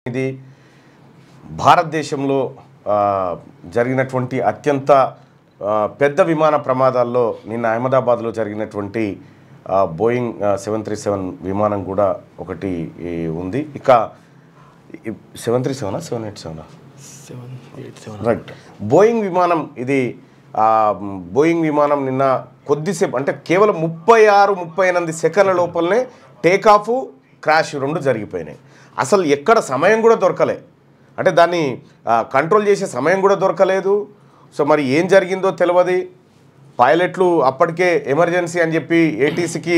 ఇది భారతదేశంలో జరిగినటువంటి అత్యంత పెద్ద విమాన ప్రమాదాల్లో నిన్న అహ్మదాబాద్లో జరిగినటువంటి బోయింగ్ 737 విమానం కూడా ఒకటి ఉంది. ఇక 737 787 రైట్ బోయింగ్ విమానం ఇది బోయింగ్ విమానం నిన్న కొద్దిసేపు అంటే కేవలం 36-38 సెకండ్ల లోపలనే టేకాఫ్ క్రాష్ రెండు జరిగిపోయినాయి. అసలు ఎక్కడ సమయం కూడా దొరకలే, అంటే దాన్ని కంట్రోల్ చేసే సమయం కూడా దొరకలేదు. సో మరి ఏం జరిగిందో తెలియదు. పైలట్లు అప్పటికే ఎమర్జెన్సీ అని చెప్పి ఏటీసీకి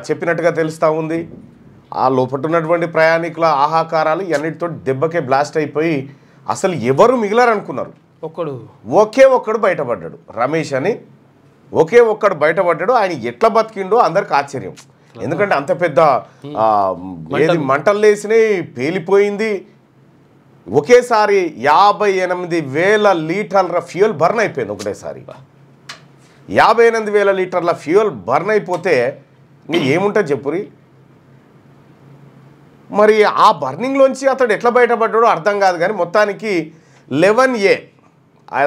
చెప్పినట్టుగా తెలుస్తూ ఉంది. ఆ లోపల ఉన్నటువంటి ప్రయాణికుల ఆహాకారాలు ఇవన్నిటితో దెబ్బకే బ్లాస్ట్ అయిపోయి అసలు ఎవరు మిగిలారనుకున్నారు. ఒకే ఒక్కడు బయటపడ్డాడు, రమేష్ అని ఒకే ఒక్కడు బయటపడ్డాడు. ఆయన ఎట్లా బతికిండో అందరికి ఆశ్చర్యం. ఎందుకంటే అంత పెద్ద ఏది మంటలు లేసినాయి, పేలిపోయింది. ఒకేసారి 58,000 లీటర్ల ఫ్యూయల్ బర్న్ అయిపోయింది ఒకటేసారి. 58,000 లీటర్ల ఫ్యూయల్ బర్న్ అయిపోతే ఏముంటుంది చెప్పురి. మరి ఆ బర్నింగ్లోంచి అతడు ఎట్లా బయటపడ్డాడో అర్థం కాదు. కానీ మొత్తానికి 11A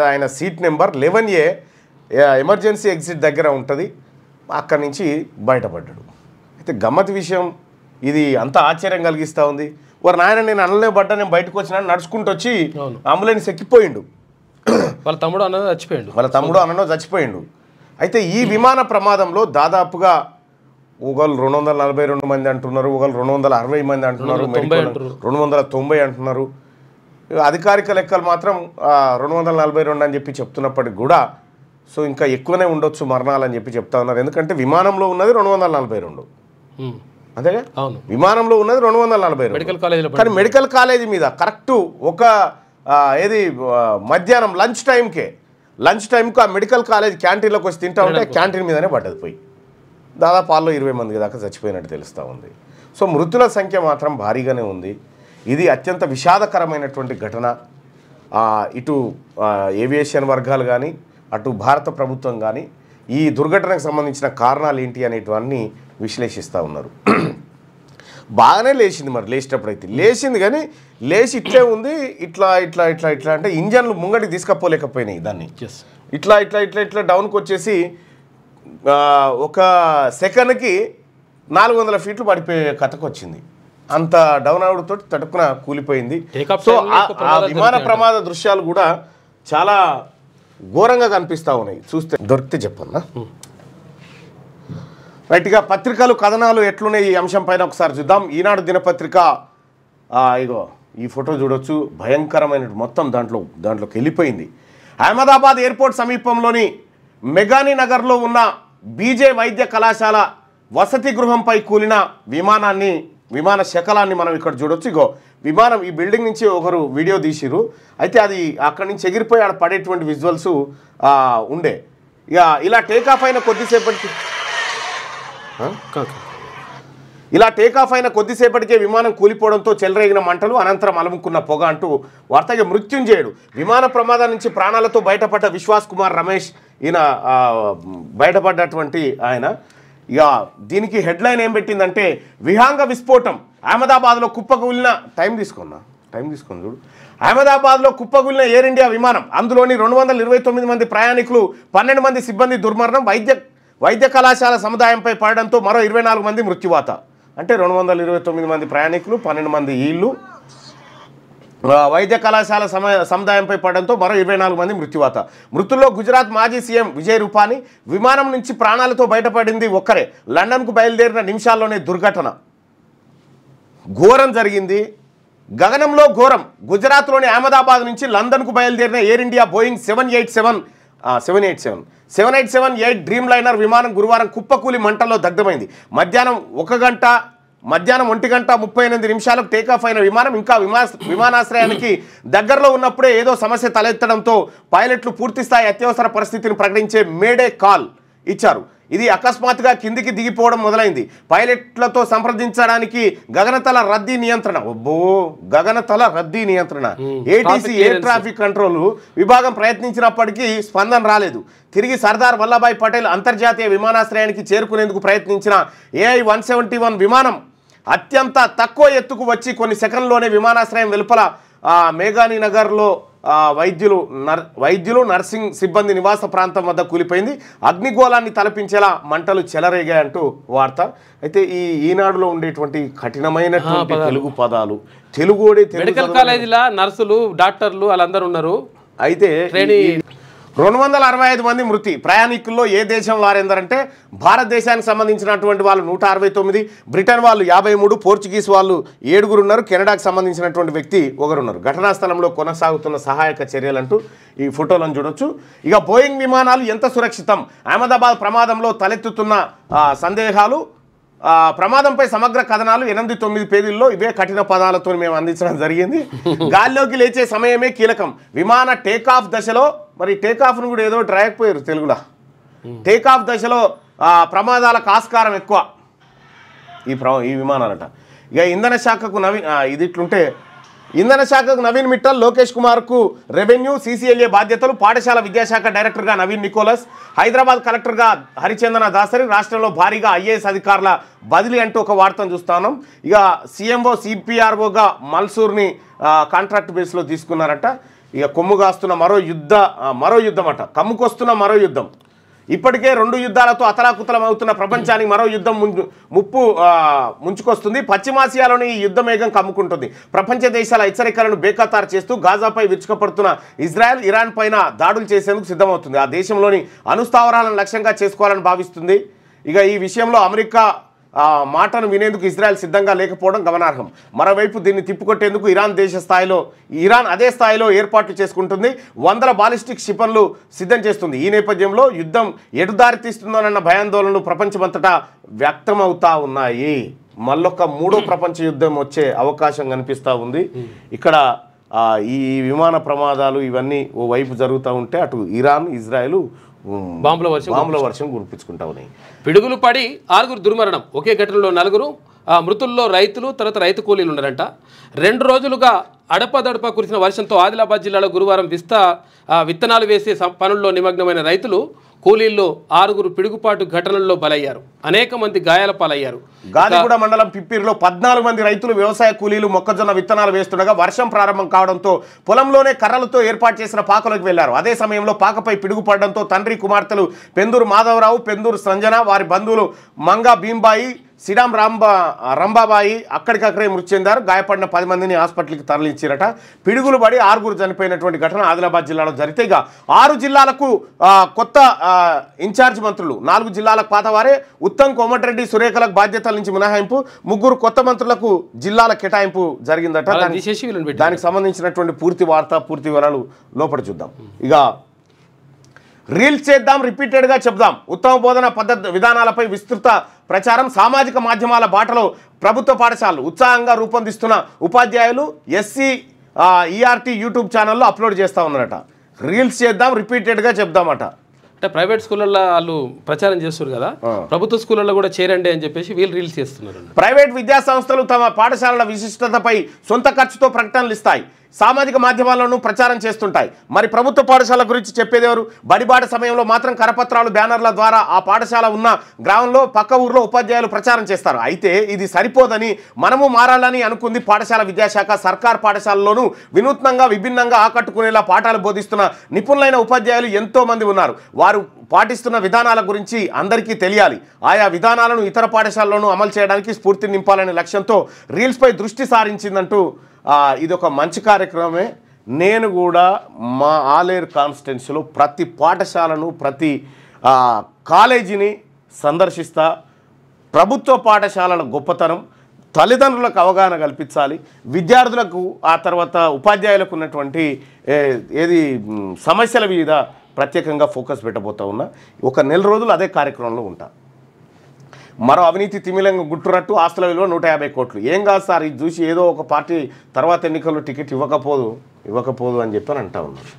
ఆయన seat number 11A emergency exit దగ్గర ఉంటుంది, అక్కడి నుంచి బయటపడ్డాడు. అయితే గమ్మత్ విషయం ఇది అంత ఆశ్చర్యం కలిగిస్తూ ఉంది. వారు నాయన నేను అనలే పడ్డా, నేను బయటకు వచ్చినా నడుచుకుంటూ వచ్చి అంబులెన్స్ ఎక్కిపోయిండు. వాళ్ళ తమ్ముడు అన్నో చచ్చిపోయిండు. అయితే ఈ విమాన ప్రమాదంలో దాదాపుగా ఒకళ్ళు 242 మంది అంటున్నారు, ఒకళ్ళు 260 మంది అంటున్నారు, 290 అంటున్నారు. అధికారిక లెక్కలు మాత్రం 242 అని చెప్పి చెప్తున్నప్పటికి కూడా సో ఇంకా ఎక్కువనే ఉండొచ్చు మరణాలు అని చెప్పి చెప్తా ఉన్నారు. ఎందుకంటే విమానంలో ఉన్నది 242, అంతేగా విమానంలో ఉన్నది 242. కానీ మెడికల్ కాలేజీ మీద కరెక్ట్ ఒక ఏది మధ్యాహ్నం లంచ్ టైంకు ఆ మెడికల్ కాలేజ్ క్యాంటీన్లోకి వచ్చి తింటా ఉంటే క్యాంటీన్ మీదనే పడ్డది పోయి. దాదాపు వాళ్ళు 20 మంది దాకా చచ్చిపోయినట్టు తెలుస్తూ ఉంది. సో మృతుల సంఖ్య మాత్రం భారీగానే ఉంది. ఇది అత్యంత విషాదకరమైనటువంటి ఘటన. ఇటు ఏవియేషన్ వర్గాలు కానీ అటు భారత ప్రభుత్వం కానీ ఈ దుర్ఘటనకు సంబంధించిన కారణాలు ఏంటి అనేటివన్నీ విశ్లేషిస్తూ ఉన్నారు. బాగానే లేచింది, మరి లేచేటప్పుడు అయితే లేచింది, కానీ లేచి ఇట్లే ఉంది. ఇట్లా ఇట్లా ఇట్లా ఇట్లా అంటే ఇంజన్లు ముంగటికి తీసుకపోలేకపోయినాయి దాన్ని. ఇట్లా ఇట్లా ఇట్లా ఇట్లా డౌన్కి వచ్చేసి ఒక సెకండ్కి 400 ఫీట్లు పడిపోయే కథకు వచ్చింది. అంత డౌన్ అవడంతో తటుకున కూలిపోయింది. సో ఆ విమాన ప్రమాద దృశ్యాలు కూడా చాలా ఘోరంగా కనిపిస్తూ ఉన్నాయి. చూస్తే దొరికితే చెప్పన్నా. రైట్గా పత్రికలు కథనాలు ఎట్లున్నాయి ఈ అంశం పైన ఒకసారి చూద్దాం. ఈనాడు దినపత్రిక ఇగో ఈ ఫోటో చూడొచ్చు. భయంకరమైన మొత్తం దాంట్లోకి వెళ్ళిపోయింది. అహ్మదాబాద్ ఎయిర్పోర్ట్ సమీపంలోని మెగానీ నగర్లో ఉన్న బీజే వైద్య కళాశాల వసతి గృహంపై కూలిన విమాన శకలాన్ని మనం ఇక్కడ చూడొచ్చు. ఇగో విమానం ఈ బిల్డింగ్ నుంచి ఒకరు వీడియో తీసిరు. అయితే అది అక్కడి నుంచి ఎగిరిపోయి ఆడ పడేటువంటి విజువల్స్ ఉండే. ఇక ఇలా టేకాఫ్ అయిన కొద్దిసేపటికే విమానం కూలిపోవడంతో చెలరేగిన మంటలు, అనంతరం అలముకున్న పొగ అంటూ వార్తగా మృత్యుంజయుడు విమాన ప్రమాదం నుంచి ప్రాణాలతో బయటపడ్డ విశ్వాస్ కుమార్ రమేష్ ఈయన బయటపడ్డటువంటి ఆయన. ఇక దీనికి హెడ్లైన్ ఏం పెట్టిందంటే విహంగ విస్ఫోటం అహ్మదాబాద్లో కుప్పకూలిన టైం తీసుకుని చూడు. అహ్మదాబాద్లో కుప్పకూలిన ఎయిర్ ఇండియా విమానం, అందులోని 229 మంది ప్రయాణికులు, 12 మంది సిబ్బంది దుర్మరణం. వైద్య కళాశాల సముదాయంపై పడడంతో మరో 24 మంది మృత్యువాత. అంటే 229 మంది ప్రయాణికులు, 12 మంది ఈళ్ళు, వైద్య కళాశాల సముదాయంపై పడడంతో మరో 24 మంది మృత్యువాత. మృతుల్లో గుజరాత్ మాజీ సీఎం విజయ్ రూపానీ. విమానం నుంచి ప్రాణాలతో బయటపడింది ఒక్కరే. లండన్కు బయలుదేరిన నిమిషాల్లోనే దుర్ఘటన. ఘోరం జరిగింది, గగనంలో ఘోరం. గుజరాత్లోని అహ్మదాబాద్ నుంచి లండన్కు బయలుదేరిన air India Boeing 787-8 dream liner విమానం గురువారం కుప్పకూలి మంటల్లో దగ్ధమైంది. మధ్యాహ్నం 1:38 టేకాఫ్ అయిన విమానం ఇంకా విమానాశ్రయానికి దగ్గరలో ఉన్నప్పుడే ఏదో సమస్య తలెత్తడంతో పైలట్లు పూర్తిస్థాయి అత్యవసర పరిస్థితిని ప్రకటించే మేడే కాల్ ఇచ్చారు. ఇది అకస్మాత్తుగా కిందికి దిగిపోవడం మొదలైంది. పైలట్లతో సంప్రదించడానికి గగనతల రద్దీ నియంత్రణ ఏటీసీ ఎయిర్ ట్రాఫిక్ కంట్రోల్ విభాగం ప్రయత్నించినప్పటికీ స్పందన రాలేదు. తిరిగి సర్దార్ వల్లభాయ్ పటేల్ అంతర్జాతీయ విమానాశ్రయానికి చేరుకునేందుకు ప్రయత్నించిన AI-171 విమానం అత్యంత తక్కువ ఎత్తుకు వచ్చి కొన్ని సెకండ్లోనే విమానాశ్రయం వెలుపల మేఘాని నగర్లో వైద్యులు నర్సింగ్ సిబ్బంది నివాస ప్రాంతం వద్ద కూలిపోయింది. అగ్నిగోళాన్ని తలపించేలా మంటలు చెలరేగాయంటూ వార్త. అయితే ఈనాడులో ఉండేటువంటి కఠినమైనటువంటి తెలుగు పదాలు తెలుగుడే మెడికల్ కాలేజీలో నర్సులు డాక్టర్లు వాళ్ళందరూ ఉన్నారు. అయితే 265 మంది మృతి. ప్రయాణికుల్లో ఏ దేశం వారెందరంటే భారతదేశానికి సంబంధించినటువంటి వాళ్ళు 169, బ్రిటన్ వాళ్ళు 53, పోర్చుగీస్ వాళ్ళు 7 ఉన్నారు, కెనడాకు సంబంధించినటువంటి వ్యక్తి 1 ఉన్నారు. ఘటనా స్థలంలో కొనసాగుతున్న సహాయక చర్యలంటూ ఈ ఫోటోలను చూడొచ్చు. ఇక బోయింగ్ విమానాలు ఎంత సురక్షితం, అహ్మదాబాద్ ప్రమాదంలో తలెత్తుతున్న సందేహాలు, ప్రమాదంపై సమగ్ర కథనాలు 8-9 పేజీల్లో ఇవే కఠిన పదాలతో మేము అందించడం జరిగింది. గాల్లోకి లేచే సమయమే కీలకం. విమాన టేకాఫ్ దశలో, మరి టేకాఫ్ను కూడా ఏదో రాయకపోయారు తెలుగులో, టేకాఫ్ దశలో ప్రమాదాలకు ఆస్కారం ఎక్కువ ఈ విమానాలట. ఇక ఇంధన శాఖకు ఇది ఇట్లుంటే ఇంధన శాఖకు నవీన్ మిట్టల్, లోకేష్ కుమార్కు రెవెన్యూ CCLA బాధ్యతలు, పాఠశాల విద్యాశాఖ డైరెక్టర్గా నవీన్ నికోలస్, హైదరాబాద్ కలెక్టర్గా హరిచందన దాసరి, రాష్ట్రంలో భారీగా IAS అధికారుల బదిలీ అంటూ ఒక వార్తను చూస్తున్నాం. ఇక CMO CPROగా మల్సూర్ని కాంట్రాక్ట్ బేస్లో తీసుకున్నారట. ఇక కొమ్ము కాస్తున్న మరో యుద్ధం అట, కమ్ముకొస్తున్న మరో యుద్ధం. ఇప్పటికే 2 యుద్ధాలతో అతలాకుతలం అవుతున్న ప్రపంచానికి మరో యుద్ధం ముంచుకొస్తుంది. పశ్చిమాసియాలోని ఈ యుద్ధ మేఘం కమ్ముకుంటుంది. ప్రపంచ దేశాల హెచ్చరికలను బేఖాతారు చేస్తూ గాజాపై విరుచుకుపడుతున్న ఇజ్రాయెల్ ఇరాన్ పైన దాడులు చేసేందుకు సిద్ధమవుతుంది. ఆ దేశంలోని అణుస్థావరాలను లక్ష్యంగా చేసుకోవాలని భావిస్తుంది. ఇక ఈ విషయంలో అమెరికా మాటను వినేందుకు ఇజ్రాయెల్ సిద్ధంగా లేకపోవడం గమనార్హం. మరోవైపు దీన్ని తిప్పుకొట్టేందుకు ఇరాన్ అదే స్థాయిలో ఏర్పాట్లు చేసుకుంటుంది. 100 బాలిస్టిక్ క్షిపణులు సిద్ధం చేస్తుంది. ఈ నేపథ్యంలో యుద్ధం ఎటు దారి తీస్తుందోనన్న భయాందోళనలు ప్రపంచమంతటా వ్యక్తమవుతా ఉన్నాయి. మళ్ళొక్క 3వ ప్రపంచ యుద్ధం వచ్చే అవకాశం కనిపిస్తూ ఉంది. ఇక్కడ ఈ విమాన ప్రమాదాలు ఇవన్నీ ఓ వైపు జరుగుతూ ఉంటే అటు ఇరాన్ ఇజ్రాయెల్ బాంబుల వర్షం కురిపించుకుంటా ఉన్నాయి. పిడుగులు పడి 6 దుర్మరణం. ఒకే ఘటనలో 4 మృతుల్లో రైతులు, తర్వాత రైతు కూలీలు ఉన్నారంట. 2 రోజులుగా అడపదడప కురిసిన వర్షంతో ఆదిలాబాద్ జిల్లాలో గురువారం విత్తనాలు వేసే పనుల్లో నిమగ్నమైన రైతులు, కూలీల్లో 6 పిడుగుపాటు ఘటనల్లో బలయ్యారు. అనేక మంది గాయాల పాలయ్యారు. గాదిగూడ మండలం పిప్పిరిలో 14 మంది రైతులు వ్యవసాయ కూలీలు మొక్కజొన్న విత్తనాలు వేస్తుండగా వర్షం ప్రారంభం కావడంతో పొలంలోనే కర్రలతో ఏర్పాటు చేసిన పాకలోకి వెళ్లారు. అదే సమయంలో పాకపై పిడుగు పడడంతో తండ్రి కుమార్తెలు పెందూరు మాధవరావు, పెందూరు సంజన, వారి బంధువులు మంగా భీంబాయి, సిడాం రంబాబాయి అక్కడికక్కడే మృతి చెందారు. గాయపడిన 10 మందిని హాస్పిటల్కి తరలించారట. పిడుగులు పడి 6 చనిపోయినటువంటి ఘటన ఆదిలాబాద్ జిల్లాలో జరిగితే ఇక 6 జిల్లాలకు కొత్త ఇన్ఛార్జ్ మంత్రులు, 4 జిల్లాలకు పాతవారే. ఉత్తమ్ కోమటిరెడ్డి సురేఖలకు బాధ్యతల నుంచి మినహాయింపు, 3 కొత్త మంత్రులకు జిల్లాల కేటాయింపు జరిగిందట. దానికి సంబంధించినటువంటి పూర్తి వార్త, పూర్తి వివరాలు లోపల చూద్దాం. ఇక రీల్స్ చేద్దాం, రిపీటెడ్గా చెప్దాం. ఉత్తమ బోధన విధానాలపై విస్తృత ప్రచారం. సామాజిక మాధ్యమాల బాటలో ప్రభుత్వ పాఠశాలలు ఉత్సాహంగా రూపొందిస్తున్న ఉపాధ్యాయులు SCERT యూట్యూబ్ ఛానల్లో అప్లోడ్ చేస్తూ ఉన్నారట. రీల్స్ చేద్దాం, రిపీటెడ్గా చెప్దామట. అంటే ప్రైవేట్ స్కూళ్ళల్లో వాళ్ళు ప్రచారం చేస్తారు కదా, ప్రభుత్వ స్కూళ్ళల్లో కూడా చేరండి అని చెప్పేసి వీళ్ళు రీల్స్ చేస్తున్నారు. ప్రైవేట్ విద్యా సంస్థలు తమ పాఠశాలల విశిష్టతపై సొంత ఖర్చుతో ప్రకటనలు ఇస్తాయి, సామాజిక మాధ్యమాలను ప్రచారం చేస్తుంటాయి. మరి ప్రభుత్వ పాఠశాల గురించి చెప్పేది ఎవరు? బడిబాట సమయంలో మాత్రం కరపత్రాలు, బ్యానర్ల ద్వారా ఆ పాఠశాల ఉన్న గ్రామంలో పక్క ఊర్లో ఉపాధ్యాయులు ప్రచారం చేస్తారు. అయితే ఇది సరిపోదని మనము మారాలని అనుకుంది పాఠశాల విద్యాశాఖ. సర్కార్ పాఠశాలలోనూ వినూత్నంగా, విభిన్నంగా ఆకట్టుకునేలా పాఠాలు బోధిస్తున్న నిపుణులైన ఉపాధ్యాయులు ఎంతో మంది ఉన్నారు. వారు పాటిస్తున్న విధానాల గురించి అందరికీ తెలియాలి. ఆయా విధానాలను ఇతర పాఠశాలలోనూ అమలు చేయడానికి స్ఫూర్తిని నింపాలనే లక్ష్యంతో రీల్స్పై దృష్టి సారించిందంటూ ఇది ఒక మంచి కార్యక్రమమే. నేను కూడా మా ఆలేరు కాన్స్టిట్యున్సీలో ప్రతి పాఠశాలను, ప్రతి కాలేజీని సందర్శిస్తా. ప్రభుత్వ పాఠశాలల గొప్పతనం, తల్లిదండ్రులకు అవగాహన కల్పించాలి, విద్యార్థులకు ఆ తర్వాత ఉపాధ్యాయులకు ఉన్నటువంటి సమస్యల మీద ప్రత్యేకంగా ఫోకస్ పెట్టబోతా ఉన్నా. ఒక 1 నెల రోజులు అదే కార్యక్రమంలో ఉంటా. మరో అవినీతి తిమిలంగా గుట్టురట్టు, ఆస్తుల విలువ 150 కోట్లు. ఏం కాదు సార్, ఇది చూసి ఏదో ఒక పార్టీ తర్వాత ఎన్నికల్లో టికెట్ ఇవ్వకపోదు అని చెప్పని అంటా ఉన్నారు.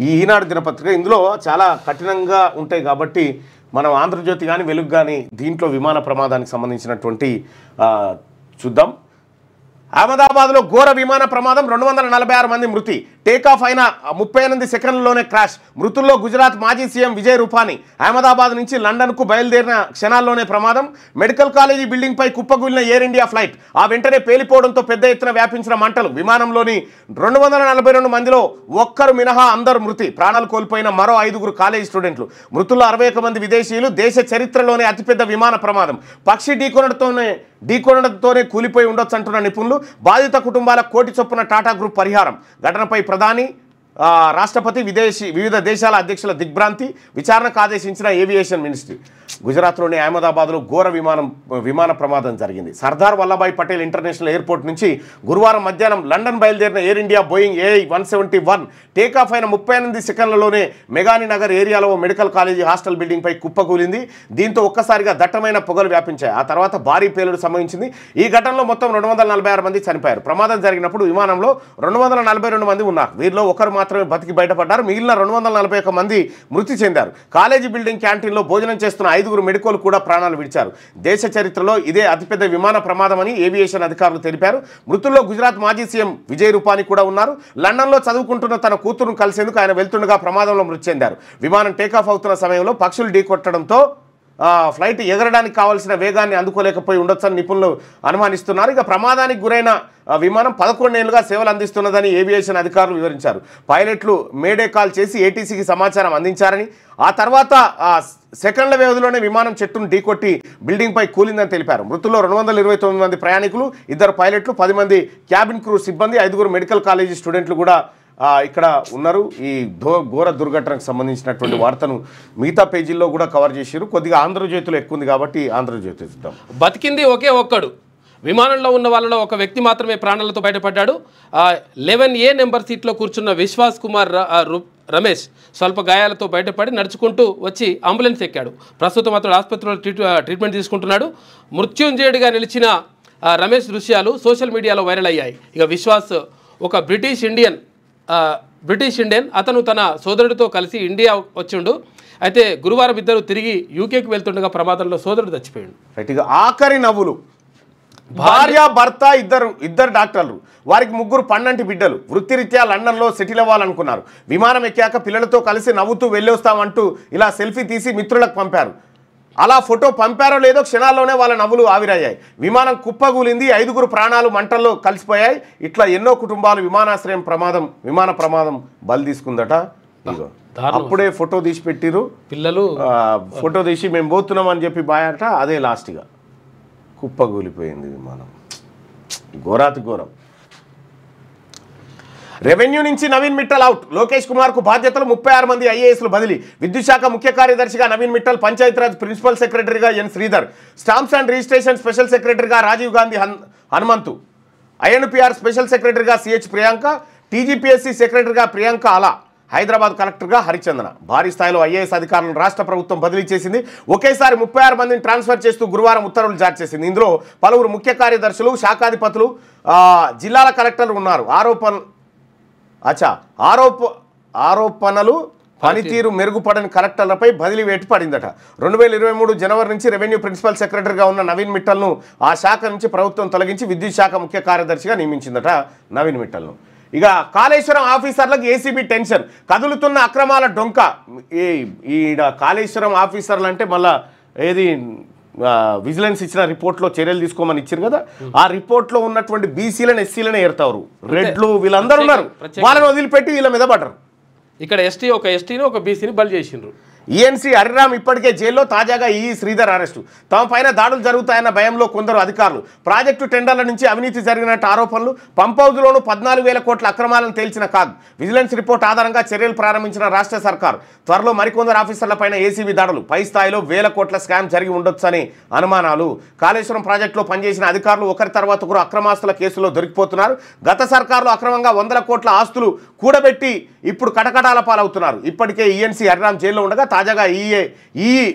ఈ ఈనాడు దినపత్రిక ఇందులో చాలా కఠినంగా ఉంటాయి కాబట్టి మనం ఆంధ్రజ్యోతి కానీ, వెలుగు కానీ దీంట్లో విమాన ప్రమాదానికి సంబంధించినటువంటి చూద్దాం. అహ్మదాబాద్లో ఘోర విమాన ప్రమాదం, 246 మంది మృతి. టేకాఫ్ అయిన 38 సెకండ్లలోనే క్రాష్. మృతుల్లో గుజరాత్ మాజీ సీఎం విజయ్ రూపానీ. అహ్మదాబాద్ నుంచి లండన్కు బయలుదేరిన క్షణాల్లోనే ప్రమాదం. మెడికల్ కాలేజీ బిల్డింగ్పై కుప్పకూలిన ఎయిర్ ఇండియా ఫ్లైట్. ఆ వెంటనే పేలిపోవడంతో పెద్ద ఎత్తున వ్యాపించిన మంటలు. విమానంలోని 242 మందిలో ఒక్కరు మినహా అందరూ మృతి. ప్రాణాలు కోల్పోయిన మరో 5 కాలేజీ స్టూడెంట్లు. మృతుల్లో 61 మంది విదేశీయులు. దేశ చరిత్రలోనే అతిపెద్ద విమాన ప్రమాదం. పక్షి ఢీకొనడంతోనే కూలిపోయి ఉండొచ్చు అంటున్న నిపుణులు. బాధిత కుటుంబాలకు కోటి చొప్పున టాటా గ్రూప్ పరిహారం. ఘటనపై ప్రధాని, రాష్ట్రపతి, వివిధ దేశాల అధ్యక్షుల దిగ్భ్రాంతి. విచారణకు ఆదేశించిన ఏవియేషన్ మినిస్ట్రీ. గుజరాత్లోని అహ్మదాబాద్లో ఘోర విమాన ప్రమాదం జరిగింది. సర్దార్ వల్లభాయ్ పటేల్ ఇంటర్నేషనల్ ఎయిర్పోర్ట్ నుంచి గురువారం మధ్యాహ్నం లండన్ బయలుదేరిన air India Boeing AI-171 takeoff అయిన 38 సెకండ్లలోనే మెగానీ నగర్ ఏరియాలో మెడికల్ కాలేజీ హాస్టల్ బిల్డింగ్పై కుప్పకూలింది. దీంతో ఒక్కసారిగా దట్టమైన పొగలు వ్యాపించాయి. ఆ తర్వాత భారీ పేలుడు సంభవించింది. ఈ ఘటనలో మొత్తం 246 మంది చనిపోయారు. ప్రమాదం జరిగినప్పుడు విమానంలో 242 మంది ఉన్నారు. వీరిలో ఒకరు మాత్రమే బతికి బయటపడ్డారు. మిగిలిన 241 మంది మృతి చెందారు. కాలేజీ బిల్డింగ్ క్యాంటీన్లో భోజనం చేస్తున్న 5 మెడికోలు కూడా ప్రాణాలు విడిచారు. దేశ చరిత్రలో ఇదే అతిపెద్ద విమాన ప్రమాదమని ఏవియేషన్ అధికారులు తెలిపారు. మృతుల్లో గుజరాత్ మాజీ సీఎం విజయ్ రూపానీ కూడా ఉన్నారు. లండన్లో చదువుకుంటున్న తన కూతురును కలిసేందుకు ఆయన వెళ్తుండగా ప్రమాదంలో మృతి చెందారు. విమానం టేకాఫ్ అవుతున్న సమయంలో పక్షులు ఢీకొట్టడంతో ఫ్లైట్ ఎగరడానికి కావాల్సిన వేగాన్ని అందుకోలేకపోయి ఉండొచ్చని నిపుణులు అనుమానిస్తున్నారు. ఇక ప్రమాదానికి గురైన విమానం 11 ఏళ్లుగా సేవలు అందిస్తున్నదని ఏవియేషన్ అధికారులు వివరించారు. పైలట్లు మేడే కాల్ చేసి ఏటీసీకి సమాచారం అందించారని, ఆ తర్వాత సెకండ్ల వ్యవధిలోనే విమానం చెట్టును ఢీకొట్టి బిల్డింగ్పై కూలిందని తెలిపారు. మృతుల్లో 229 మంది ప్రయాణికులు, 2 పైలట్లు, 10 మంది క్యాబిన్ క్రూ సిబ్బంది, 5 మెడికల్ కాలేజీ స్టూడెంట్లు కూడా ఇక్కడ ఉన్నారు. ఈ ఘోర దుర్ఘటనకు సంబంధించినటువంటి వార్తను మిగతా పేజీల్లో కూడా కవర్ చేశారు. కొద్దిగా ఆంధ్రజ్యోతిలో ఎక్కువ ఉంది కాబట్టి ఆంధ్రజ్యోతి చూద్దాం. బతికింది ఒకే ఒక్కడు. విమానంలో ఉన్న వాళ్ళలో ఒక వ్యక్తి మాత్రమే ప్రాణాలతో బయటపడ్డాడు. 11A నెంబర్ సీట్లో కూర్చున్న విశ్వాస్ కుమార్ రమేష్ స్వల్ప గాయాలతో బయటపడి నడుచుకుంటూ వచ్చి అంబులెన్స్ ఎక్కాడు. ప్రస్తుతం అతడు ఆసుపత్రిలో ట్రీట్మెంట్ తీసుకుంటున్నాడు. మృత్యుంజయుడిగా నిలిచిన రమేష్ దృశ్యాలు సోషల్ మీడియాలో వైరల్ అయ్యాయి. ఇక విశ్వాస్ ఒక బ్రిటిష్ ఇండియన్. అతను తన సోదరుడితో కలిసి ఇండియా వచ్చిండు. అయితే గురువారం ఇద్దరు తిరిగి యూకేకి వెళ్తుండగా ప్రమాదంలో సోదరుడు చచ్చిపోయాడు. రైట్గా ఆఖరి నవ్వులు. భార్య భర్త ఇద్దరు డాక్టర్లు, వారికి 3 పండంటి బిడ్డలు. వృత్తిరీత్యా లండన్లో సెటిల్ అవ్వాలనుకున్నారు. విమానం ఎక్కాక పిల్లలతో కలిసి నవ్వుతూ వెళ్ళొస్తామంటూ ఇలా సెల్ఫీ తీసి మిత్రులకు పంపారు. అలా ఫోటో పంపారో లేదో క్షణాల్లోనే వాళ్ళ నవ్వులు ఆవిరయ్యాయి. విమానం కుప్పగూలింది. 5 ప్రాణాలు మంటల్లో కలిసిపోయాయి. ఇట్లా ఎన్నో కుటుంబాలు విమాన ప్రమాదం బలి తీసుకుందట. అప్పుడే ఫోటో తీసి పెట్టిరు పిల్లలు. ఫోటో తీసి మేము పోతున్నాం అని చెప్పి బాయట. అదే లాస్ట్గా కుప్పగూలిపోయింది విమానం. ఘోరాతి ఘోరం. రెవెన్యూ నుంచి నవీన్ మిట్టల్ అవుట్. లోకేష్ కుమార్కు బాధ్యతలు. 36 మంది ఐఏఎస్లు బదిలీ. విద్యుత్ శాఖ ముఖ్య కార్యదర్శిగా నవీన్ మిట్టల్, పంచాయతీరాజ్ ప్రిన్సిపల్ సెక్రటరీగా N Sridhar, stamps and registration special సెక్రటరీగా రాజీవ్ గాంధీ హనుమంతు, ఐఎన్పిఆర్ స్పెషల్ సెక్రటరీగా సిహెచ్ ప్రియాంక, టీజీపీఎస్సీ సెక్రటరీగా ప్రియాంక అలా, హైదరాబాద్ కలెక్టర్గా హరిచందన. భారీ స్థాయిలో ఐఏఎస్ అధికారులను రాష్ట్ర ప్రభుత్వం బదిలీ చేసింది. ఒకేసారి 36 మందిని ట్రాన్స్ఫర్ చేస్తూ గురువారం ఉత్తర్వులు జారీ చేసింది. ఇందులో పలువురు ముఖ్య కార్యదర్శులు, శాఖాధిపతులు, జిల్లాల కలెక్టర్లు ఉన్నారు. ఆరోపణలు పనితీరు మెరుగుపడని కలెక్టర్లపై బదిలీ వేటు పడిందట. 2023 జనవరి నుంచి రెవెన్యూ ప్రిన్సిపల్ సెక్రటరీగా ఉన్న నవీన్ మిట్టల్ను ఆ శాఖ నుంచి ప్రభుత్వం తొలగించి విద్యుత్ శాఖ ముఖ్య కార్యదర్శిగా నియమించిందట నవీన్ మిట్టల్ను. ఇక కాళేశ్వరం ఆఫీసర్లకు ఏసీబీ టెన్షన్. కదులుతున్న అక్రమాల డొంక. ఈడ కాళేశ్వరం ఆఫీసర్లు అంటే మళ్ళా ఏది విజిలెన్స్ ఇచ్చిన రిపోర్ట్లో చర్యలు తీసుకోమని ఇచ్చారు కదా, ఆ రిపోర్ట్లో ఉన్నటువంటి బీసీలను ఎస్సీలను ఏరుతారు. రెడ్లు వీళ్ళందరూ ఉన్నారు. వాళ్ళని వదిలిపెట్టి వీళ్ళ మీద పడరు. ఇక్కడ ఒక ఎస్టీని ఒక బీసీని బలి చేసిండ్రు. ఈఎన్సీ హరిరామ్ ఇప్పటికే జైల్లో. తాజాగా ఈ శ్రీధర్ అరెస్టు. తమ పైన దాడులు జరుగుతాయన్న భయంలో కొందరు అధికారులు. ప్రాజెక్టు టెండర్ల నుంచి అవినీతి జరిగినట్టు ఆరోపణలు. పంప్ హౌజ్లోనూ 14,000 కోట్ల అక్రమాలను తేల్చిన కాగ్. విజిలెన్స్ రిపోర్ట్ ఆధారంగా చర్యలు ప్రారంభించిన రాష్ట్ర సర్కారు. త్వరలో మరికొందరు ఆఫీసర్లపైన ఏసీబీ దాడులు. పై స్థాయిలో 1,000 కోట్ల స్కామ్ జరిగి ఉండొచ్చని అనుమానాలు. కాళేశ్వరం ప్రాజెక్టులో పనిచేసిన అధికారులు ఒకరి తర్వాత ఒకరు అక్రమాస్తుల కేసులో దొరికిపోతున్నారు. గత సర్కారులో అక్రమంగా 100 కోట్ల ఆస్తులు కూడబెట్టి ఇప్పుడు కటకటాల పాలవుతున్నారు. ఇప్పటికే ఈఎన్సీ హరిరామ్ జైల్లో ఉండగా తాజాగా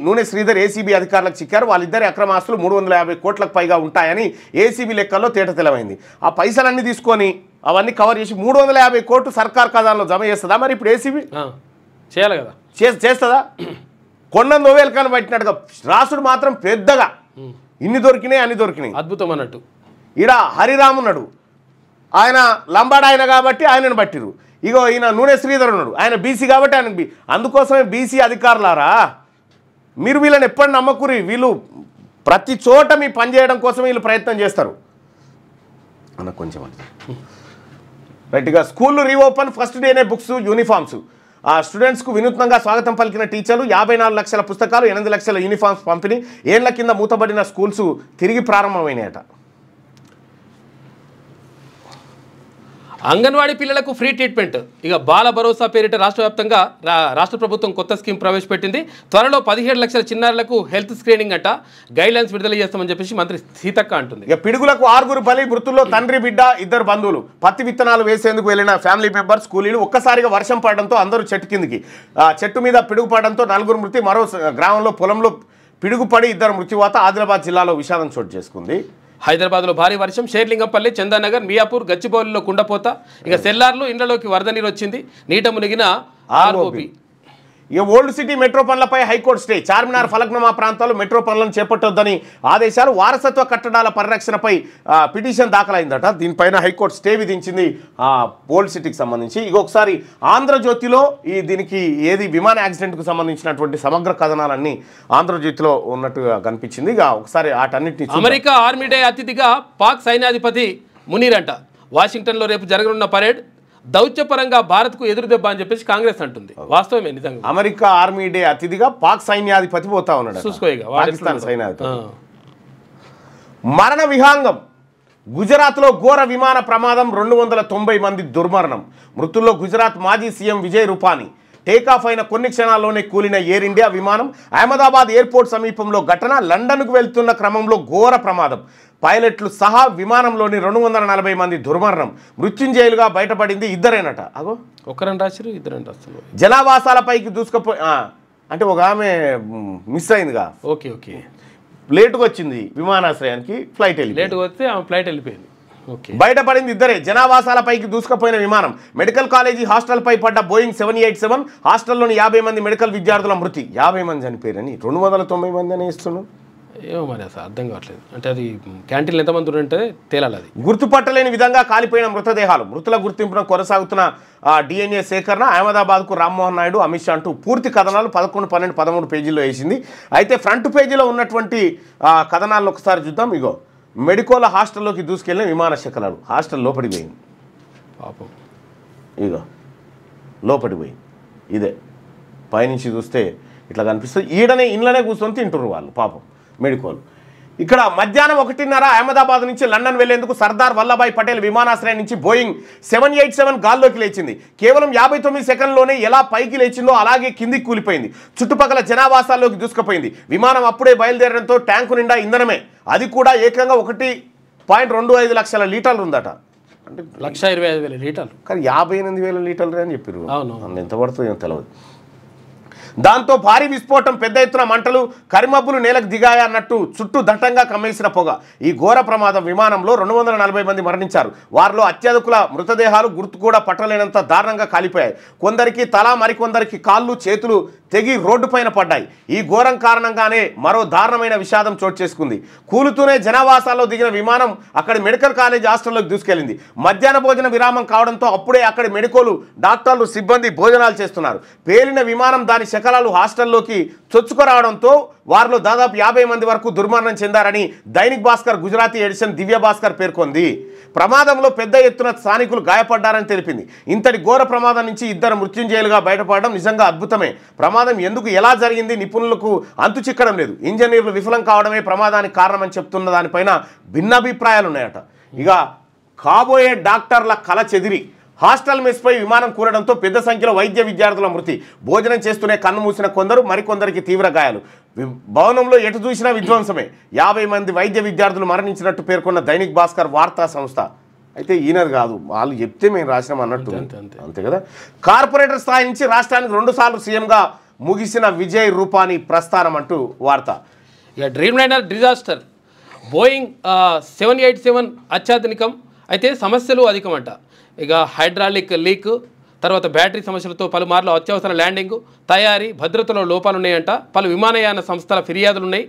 నూనె శ్రీధర్ ఏసీబీ అధికారులకు చిక్కారు. వాళ్ళిద్దరి అక్రమ ఆస్తులు 350 కోట్లకు పైగా ఉంటాయని ఏసీబీ లెక్కల్లో తేటతెలమైంది. ఆ పైసలన్నీ తీసుకొని అవన్నీ కవర్ చేసి 350 కోట్లు సర్కార్ ఖజానాలో జమ చేస్తుందా? మరి ఇప్పుడు ఏసీబీ చేయాలి కదా, చేస్తుందా? కొండ నోవేలు కానీ పట్టినట్టుగా రాసుడు మాత్రం పెద్దగా ఇన్ని దొరికినాయి అన్ని దొరికినాయి. అద్భుతం అన్నట్టు. ఈడ హరిరామ్ ఉన్నాడు. ఆయన లంబాడ ఆయన కాబట్టి ఆయనను పట్టిరు. ఇగో ఈయన నూనె శ్రీధర్ ఉన్నాడు, ఆయన బీసీ కాబట్టి ఆయనకు అందుకోసమే బీసీ అధికారులారా మీరు వీళ్ళని ఎప్పుడు నమ్మకురి. వీళ్ళు ప్రతి చోట మీ పని చేయడం కోసం వీళ్ళు ప్రయత్నం చేస్తారు అన్న కొంచెం రైట్గా. స్కూళ్ళు రీఓపెన్, ఫస్ట్ డేనే బుక్స్ యూనిఫామ్స్. ఆ స్టూడెంట్స్కు వినూత్నంగా స్వాగతం పలికిన టీచర్లు. 54 లక్షల పుస్తకాలు, 8 లక్షల యూనిఫామ్స్ పంపిణీ. ఏళ్ల కింద మూతబడిన స్కూల్స్ తిరిగి ప్రారంభమైనాయట. అంగన్వాడీ పిల్లలకు ఫ్రీ ట్రీట్మెంట్. ఇక బాల భరోసా పేరిట రాష్ట్ర వ్యాప్తంగా రాష్ట్ర ప్రభుత్వం కొత్త స్కీమ్ ప్రవేశపెట్టింది. త్వరలో 17 లక్షల చిన్నారులకు హెల్త్ స్క్రీనింగ్ అంట గైడ్లైన్స్ విడుదల చేస్తామని చెప్పేసి మంత్రి సీతక్క అంటుంది. ఇక పిడుగులకు 6 బలి, మృతుల్లో తండ్రి బిడ్డ 2 బంధువులు. పత్తి విత్తనాలు వేసేందుకు వెళ్ళిన ఫ్యామిలీ మెంబర్స్ కూలీలు. ఒక్కసారిగా వర్షం పడడంతో అందరూ చెట్టు కిందికి. చెట్టు మీద పిడుగు పడడంతో 4 మృతి. మరో గ్రామంలో పొలంలో పిడుగుపడి 2 మృత్యువాత. ఆదిలాబాద్ జిల్లాలో విషాదం చోటు చేసుకుంది. హైదరాబాద్లో భారీ వర్షం. షేర్లింగంపల్లి, చందానగర్, మియాపూర్, గచ్చిబౌలిలో కుండపోత. ఇక సెల్లార్లు ఇండ్లలోకి వరద నీరు వచ్చింది. నీట మునిగిన ఆర్ఓబి. ఇక ఓల్డ్ సిటీ మెట్రో పనులపై హైకోర్టు స్టే. చార్మినార్, ఫలక్నుమా ప్రాంతాల్లో మెట్రో పనులను చేపట్టొద్దని ఆదేశాలు. వారసత్వ కట్టడాల పరిరక్షణపై పిటిషన్ దాఖలైందట. దీనిపైన హైకోర్టు స్టే విధించింది ఓల్డ్ సిటీకి సంబంధించి. ఇక ఒకసారి ఆంధ్రజ్యోతిలో దీనికి ఏది విమాన యాక్సిడెంట్కు సంబంధించినటువంటి సమగ్ర కథనాలన్నీ ఆంధ్రజ్యోతిలో ఉన్నట్టుగా కనిపించింది. ఇక ఒకసారి వాటన్నిటిని. అమెరికా ఆర్మీ డే అతిథిగా పాక్ సైన్యాధిపతి మునీర్ అంట. వాషింగ్టన్లో రేపు జరగనున్న పరేడ్ దౌత్యపరంగా భారత్కు ఎదురు దెబ్బ అని చెప్పేసి కాంగ్రెస్ అంటుంది. వాస్తవమే నిజంగా. అమెరికా ఆర్మీ డే అతిథిగా పాక్ సైన్యాధిపతి పోతా ఉన్నాడు. చూసుకోగా పాకిస్తాన్ సైన్యాధిపతి. మరణ విహంగం. గుజరాత్లో ఘోర విమాన ప్రమాదం. 290 మంది దుర్మరణం. మృతుల్లో గుజరాత్ మాజీ సీఎం విజయ్ రూపానీ. టేకాఫ్ అయిన కొన్ని క్షణాల్లోనే కూలిన ఎయిర్ ఇండియా విమానం. అహ్మదాబాద్ ఎయిర్పోర్ట్ సమీపంలో ఘటన. లండన్కు వెళ్తున్న క్రమంలో ఘోర ప్రమాదం. పైలట్లు సహా విమానంలోని 240 మంది దుర్మరణం. మృత్యుంజయులుగా బయటపడింది 2ేనట. అగో ఒకరని రాశారు, 2 రాస్తారు. జనావాసాలపైకి దూసుకుపోయి అంటే ఒక ఆమె మిస్ అయిందిగా. Okay okay. లేటుగా వచ్చింది విమానాశ్రయానికి. ఫ్లైట్ లేటుగా వస్తే ఆమె ఫ్లైట్ వెళ్ళిపోయింది. బయటపడింది 2ే. జనావాసాలపైకి దూసుకుపోయిన విమానం. మెడికల్ కాలేజీ హాస్టల్పై పడ్డ బోయింగ్ 787. హాస్టల్లోని 50 మంది మెడికల్ విద్యార్థుల మృతి. 50 మంది చనిపోయారని 290 మంది అని ఇస్తున్నాం. ఏమో మరి అసలు అర్థం కావట్లేదు. అంటే అది క్యాంటీన్లో ఎంతమంది ఉంటే తేలాలి. అది గుర్తుపట్టలేని విధంగా కాలిపోయిన మృతదేహాలు. మృతుల గుర్తింపును కొనసాగుతున్న DNA సేకరణ. అహ్మదాబాద్కు రామ్మోహన్ నాయుడు, అమిత్ షా అంటూ పూర్తి కథనాలు 11, 12, 13 పేజీల్లో వేసింది. అయితే ఫ్రంట్ పేజీలో ఉన్నటువంటి కథనాలను ఒకసారి చూద్దాం. ఇగో మెడికోల హాస్టల్లోకి దూసుకెళ్ళిన విమాన శకలాలు. హాస్టల్ లోపలికి పోయింది పాపం. ఇగో లోపలికి పోయింది. ఇదే పైనుంచి చూస్తే ఇట్లా కనిపిస్తుంది. ఈడనే ఇంట్లోనే కూర్చొని తింటున్నారు వాళ్ళు పాపం మెడికోలు. ఇక్కడ మధ్యాహ్నం 1:30 అహ్మదాబాద్ నుంచి లండన్ వెళ్లేందుకు సర్దార్ వల్లభాయ్ పటేల్ విమానాశ్రయం నుంచి బోయింగ్ 787 గాల్లోకి లేచింది. కేవలం 59 సెకండ్లోనే ఎలా పైకి లేచిందో అలాగే కిందికి కూలిపోయింది. చుట్టుపక్కల జనావాసాల్లోకి దూసుకుపోయింది. విమానం అప్పుడే బయలుదేరడంతో ట్యాంకు నిండా ఇంధనమే. అది కూడా ఏకంగా 1.25 లక్షల లీటర్లు ఉందట. అంటే 1,25,000 లీటర్లు. కానీ 58,000 లీటర్లు అని చెప్పారు. అవును, ఎంత పడుతుందో తెలియదు. దాంతో భారీ విస్ఫోటం, పెద్ద ఎత్తున మంటలు, కరిమబ్బులు నేలకు దిగాయన్నట్టు చుట్టూ దట్టంగా కమ్మేసిన పొగ. ఈ ఘోర ప్రమాదం విమానంలో 240 మంది మరణించారు. వారిలో అత్యధికుల మృతదేహాలు గుర్తు కూడా పట్టలేనంత దారుణంగా కాలిపోయాయి. కొందరికి తల, మరికొందరికి కాళ్ళు, చేతులు తెగి రోడ్డు పైన పడ్డాయి. ఈ ఘోరం కారణంగానే మరో దారుణమైన విషాదం చోటు చేసుకుంది. కూలుతూనే జనావాసాల్లో దిగిన విమానం అక్కడి మెడికల్ కాలేజ్ హాస్టల్లోకి దూసుకెళ్లింది. మధ్యాహ్న భోజన విరామం కావడంతో అప్పుడే అక్కడి మెడికోలు, డాక్టర్లు, సిబ్బంది భోజనాలు చేస్తున్నారు. పేలిన విమానం దాని శకలాలు హాస్టల్లోకి చొచ్చుకురావడంతో వారిలో దాదాపు 50 మంది వరకు దుర్మరణం చెందారని దైనిక్ భాస్కర్ గుజరాతీ ఎడిషన్ దివ్య భాస్కర్ పేర్కొంది. ప్రమాదంలో పెద్ద ఎత్తున స్థానికులు గాయపడ్డారని తెలిపింది. ఇంతటి ఘోర ప్రమాదం నుంచి 2 మృత్యుంజయులుగా బయటపడడం నిజంగా అద్భుతమే. ప్రమాదం ఎందుకు, ఎలా జరిగింది నిపుణులకు అంతు చిక్కడం లేదు. ఇంజనీర్లు విఫలం కావడమే ప్రమాదానికి కారణమని చెప్తున్న దానిపైన భిన్నాభిప్రాయాలు ఉన్నాయట. ఇక కాబోయే డాక్టర్ల కల చెదిరి హాస్టల్ మెస్పై విమానం కూలడంతో పెద్ద సంఖ్యలో వైద్య విద్యార్థుల మృతి. భోజనం చేస్తూనే కన్ను మూసిన కొందరు, మరికొందరికి తీవ్ర గాయాలు. భవనంలో ఎటు చూసినా విధ్వంసమే. 50 మంది వైద్య విద్యార్థులు మరణించినట్టు పేర్కొన్న దైనిక్ భాస్కర్ వార్తా సంస్థ. అయితే ఈయనది కాదు, వాళ్ళు చెప్తే మేము రాసినాం అన్నట్టు. అంతే కదా. కార్పొరేటర్ స్థాయి నుంచి రాష్ట్రానికి 2 సార్లు సీఎంగా ముగిసిన విజయ్ రూపానీ ప్రస్థానం అంటూ వార్త. ఇక డ్రీమ్ లైనర్ డిజాస్టర్. బోయింగ్ 787 అత్యాధునికం, అయితే సమస్యలు అధికమంట. ఇక హైడ్రాలిక్ లీక్, తర్వాత బ్యాటరీ సమస్యలతో పలుమార్లు అత్యవసర ల్యాండింగ్, తయారీ, భద్రతలో లోపాలు ఉన్నాయంట. పలు విమానయాన సంస్థల ఫిర్యాదులు ఉన్నాయి.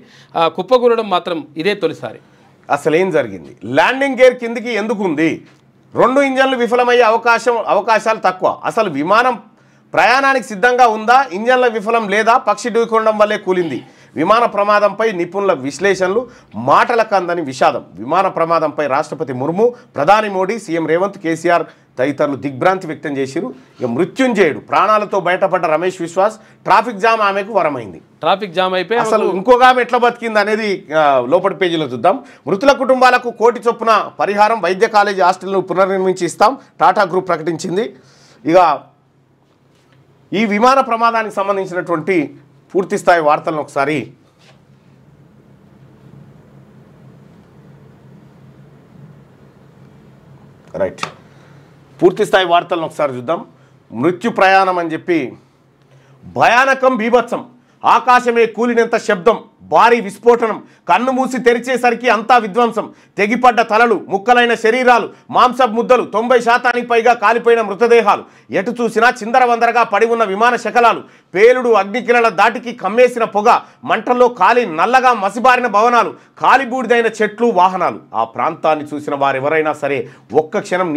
కుప్పకూలడం మాత్రం ఇదే తొలిసారి. అసలు ఏం జరిగింది? ల్యాండింగ్ గేర్ కిందికి ఎందుకు ఉంది? 2 ఇంజన్లు విఫలమయ్యే అవకాశాలు తక్కువ. అసలు విమానం ప్రయాణానికి సిద్ధంగా ఉందా, ఇంజన్ల విఫలం లేదా, పక్షి ఢీకొనడం వల్లే కూలింది. విమాన ప్రమాదంపై నిపుణుల విశ్లేషణలు, మాటలకు అందని విషాదం. విమాన ప్రమాదంపై రాష్ట్రపతి ముర్ము, ప్రధాని మోడీ, సీఎం రేవంత్, కేసీఆర్ తదితరులు దిగ్భ్రాంతి వ్యక్తం చేసిరు. ఇక మృత్యుంజయుడు ప్రాణాలతో బయటపడ్డ రమేష్ విశ్వాస్, ట్రాఫిక్ జామ్ ఆమెకు వరమైంది. ట్రాఫిక్ జామ్ అయిపోయి అసలు ఇంకొక ఆమె ఎట్లా బతికింది అనేది లోపటి పేజీలో చూద్దాం. మృతుల కుటుంబాలకు 1 కోటి చొప్పున పరిహారం, వైద్య కాలేజీ హాస్టల్ను పునర్నిర్మించి ఇస్తాం టాటా గ్రూప్ ప్రకటించింది. ఇక ఈ విమాన ప్రమాదానికి సంబంధించినటువంటి పూర్తి స్థాయి వార్తలను ఒకసారి చూద్దాం. మృత్యు ప్రయాణం అని చెప్పి భయానకం, బీభత్సం, ఆకాశమే కూలినంత శబ్దం, భారీ విస్ఫోటనం, కన్ను మూసి తెరిచేసరికి అంతా విధ్వంసం, తెగిపడ్డ తలలు, ముక్కలైన శరీరాలు, మాంసపు ముద్దలు, 90% పైగా కాలిపోయిన మృతదేహాలు, ఎటు చూసినా చిందరవందరగా పడి ఉన్న విమాన శకలాలు, పేలుడు అగ్నికిరణల దాటికి కమ్మేసిన పొగ, మంటల్లో కాలి నల్లగా మసిబారిన భవనాలు, కాలిబూడిదైన చెట్లు, వాహనాలు. ఆ ప్రాంతాన్ని చూసిన వారెవరైనా సరే ఒక్క క్షణం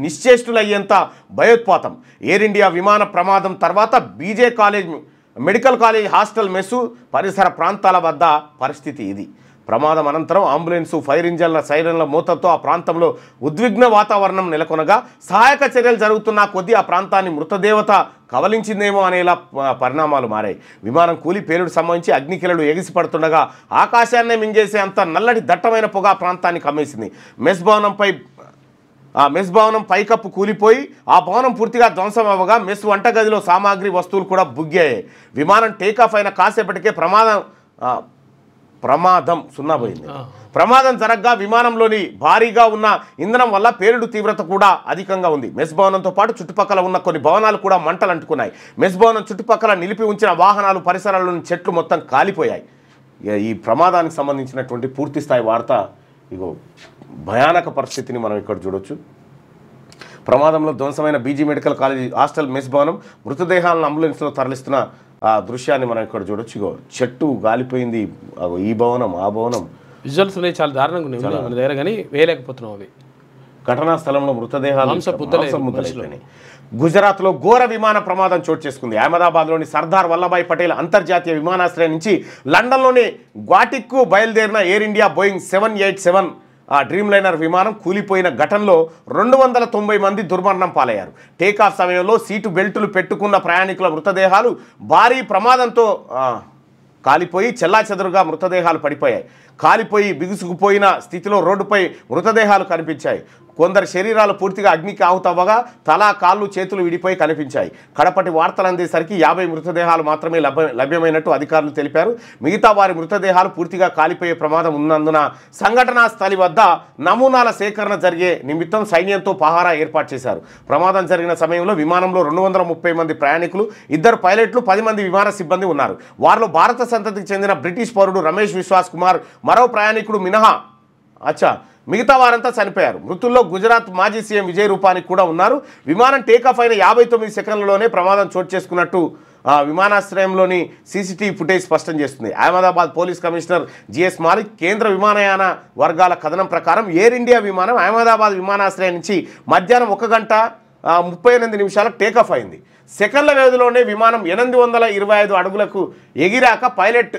నిశ్చేష్టులయ్యేంత భయోత్పాతం. ఎయిర్ ఇండియా విమాన ప్రమాదం తర్వాత BJ college, medical college hostel, mess పరిసర ప్రాంతాల వద్ద పరిస్థితి ఇది. ప్రమాదం అనంతరం అంబులెన్సు, ఫైర్ ఇంజన్ల సైరన్ల మూతతో ఆ ప్రాంతంలో ఉద్విగ్న వాతావరణం నెలకొనగా సహాయక చర్యలు జరుగుతున్న కొద్దీ ఆ ప్రాంతాన్ని మృతదేవత కవలించిందేమో అనేలా పరిణామాలు మారాయి. విమానం కూలి పేలుడు సంబంధించి అగ్నికిరణలు ఎగిసిపడుతుండగా ఆకాశాన్నే మింగేసే అంత నల్లటి దట్టమైన పొగ ఆ ప్రాంతాన్ని కమ్మేసింది. మెస్ భవనం పైకప్పు కూలిపోయి ఆ భవనం పూర్తిగా ధ్వంసం అవ్వగా మెస్ వంటగదిలో సామాగ్రి, వస్తువులు కూడా బుగ్గాయి. విమానం టేకాఫ్ అయిన కాసేపటికే ప్రమాదం సున్నాపోయింది. ప్రమాదం జరగగా విమానంలోని భారీగా ఉన్న ఇంధనం వల్ల పేలుడు తీవ్రత కూడా అధికంగా ఉంది. మెస్ భవనంతో పాటు చుట్టుపక్కల ఉన్న కొన్ని భవనాలు కూడా మంటలు అంటుకున్నాయి. మెస్ భవనం చుట్టుపక్కల నిలిపి ఉంచిన వాహనాలు, పరిసరాల్లోని చెట్లు మొత్తం కాలిపోయాయి. ఈ ప్రమాదానికి సంబంధించినటువంటి పూర్తి స్థాయి వార్త. ఇగో భయానక పరిస్థితిని మనం ఇక్కడ చూడొచ్చు. ప్రమాదంలో ధ్వంసమైన BG medical college hostel, mess భవనం, మృతదేహాలను అంబులెన్స్లో తరలిస్తున్న దృశ్యాన్ని మనం ఇక్కడ చూడొచ్చు. ఇగో చెట్టు గాలిపోయింది, ఈ భవనం, ఆ భవనం. విజువల్స్ ఉన్నాయి, చాలా దారుణంగా ఉన్నాయి మన దగ్గర, కానీ వేయలేకపోతున్నాం. అవి ఘటనా స్థలంలో మృతదేహాలు ముద్దలైపోయినాయి. గుజరాత్లో ఘోర విమాన ప్రమాదం చోటు చేసుకుంది. అహ్మదాబాద్లోని సర్దార్ వల్లభాయ్ పటేల్ అంతర్జాతీయ విమానాశ్రయం నుంచి లండన్లోని గ్వాటిక్కు బయలుదేరిన air India Boeing 787 dream liner విమానం కూలిపోయిన ఘటనలో 290 మంది దుర్మరణం పాలయ్యారు. టేకాఫ్ సమయంలో సీటు బెల్టులు పెట్టుకున్న ప్రయాణికుల మృతదేహాలు భారీ ప్రమాదంతో కాలిపోయి చెల్లాచెదురుగా మృతదేహాలు పడిపోయాయి. కాలిపోయి బిగుసుకుపోయిన స్థితిలో రోడ్డుపై మృతదేహాలు కనిపించాయి. కొందరు శరీరాలు పూర్తిగా అగ్నికి ఆహుతవ్వగా తల, కాళ్ళు, చేతులు విడిపోయి కనిపించాయి. కడపటి వార్తలు అందేసరికి 50 మృతదేహాలు మాత్రమే లభ్యమైనట్టు అధికారులు తెలిపారు. మిగతా వారి మృతదేహాలు పూర్తిగా కాలిపోయే ప్రమాదం ఉన్నందున సంఘటనా స్థలి వద్ద నమూనాల సేకరణ జరిగే నిమిత్తం సైన్యంతో పహారా ఏర్పాటు చేశారు. ప్రమాదం జరిగిన సమయంలో విమానంలో 230 మంది ప్రయాణికులు, 2 పైలట్లు, 10 మంది విమాన సిబ్బంది ఉన్నారు. వారిలో భారత సంతతికి చెందిన బ్రిటిష్ పౌరుడు రమేష్ విశ్వాస్ కుమార్, మరో ప్రయాణికుడు మినహా మిగతా వారంతా చనిపోయారు. మృతుల్లో గుజరాత్ మాజీ సీఎం విజయ్ రూపానీ కూడా ఉన్నారు. విమానం టేకాఫ్ అయిన 59 సెకండ్లలోనే ప్రమాదం చోటు చేసుకున్నట్టు విమానాశ్రయంలోని సీసీటీవీ ఫుటేజ్ స్పష్టం చేస్తుంది. Ahmedabad police commissioner GS Malik, కేంద్ర విమానయాన వర్గాల కథనం ప్రకారం ఎయిర్ ఇండియా విమానం అహ్మదాబాద్ విమానాశ్రయం నుంచి మధ్యాహ్నం 1:38 టేకాఫ్ అయింది. సెకండ్ల వ్యవధిలోనే విమానం 825 అడుగులకు ఎగిరాక pilot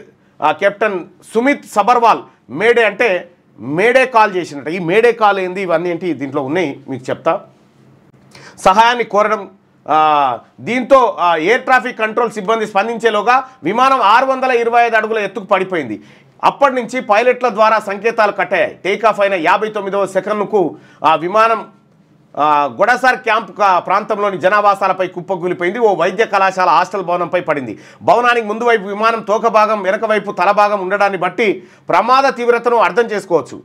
captain Sumeet Sabharwal mayday call చేసినట్టు. ఈ మేడే కాల్ ఏంది, ఇవన్నీ ఏంటి దీంట్లో ఉన్నాయి మీకు చెప్తా. సహాయాన్ని కోరడం, దీంతో ఎయిర్ ట్రాఫిక్ కంట్రోల్ సిబ్బంది స్పందించేలోగా విమానం 625 అడుగుల ఎత్తుకు పడిపోయింది. అప్పటి నుంచి పైలట్ల ద్వారా సంకేతాలు కట్టాయి. టేకాఫ్ అయిన 59వ సెకండ్కు విమానం గొడసార్ క్యాంప్ ప్రాంతంలోని జనావాసాలపై కుప్పకూలిపోయింది. ఓ వైద్య కళాశాల హాస్టల్ భవనంపై పడింది. భవనానికి ముందు వైపు విమానం తోక భాగం, వెనక వైపు తల భాగం ఉండడాన్ని బట్టి ప్రమాద తీవ్రతను అర్థం చేసుకోవచ్చు.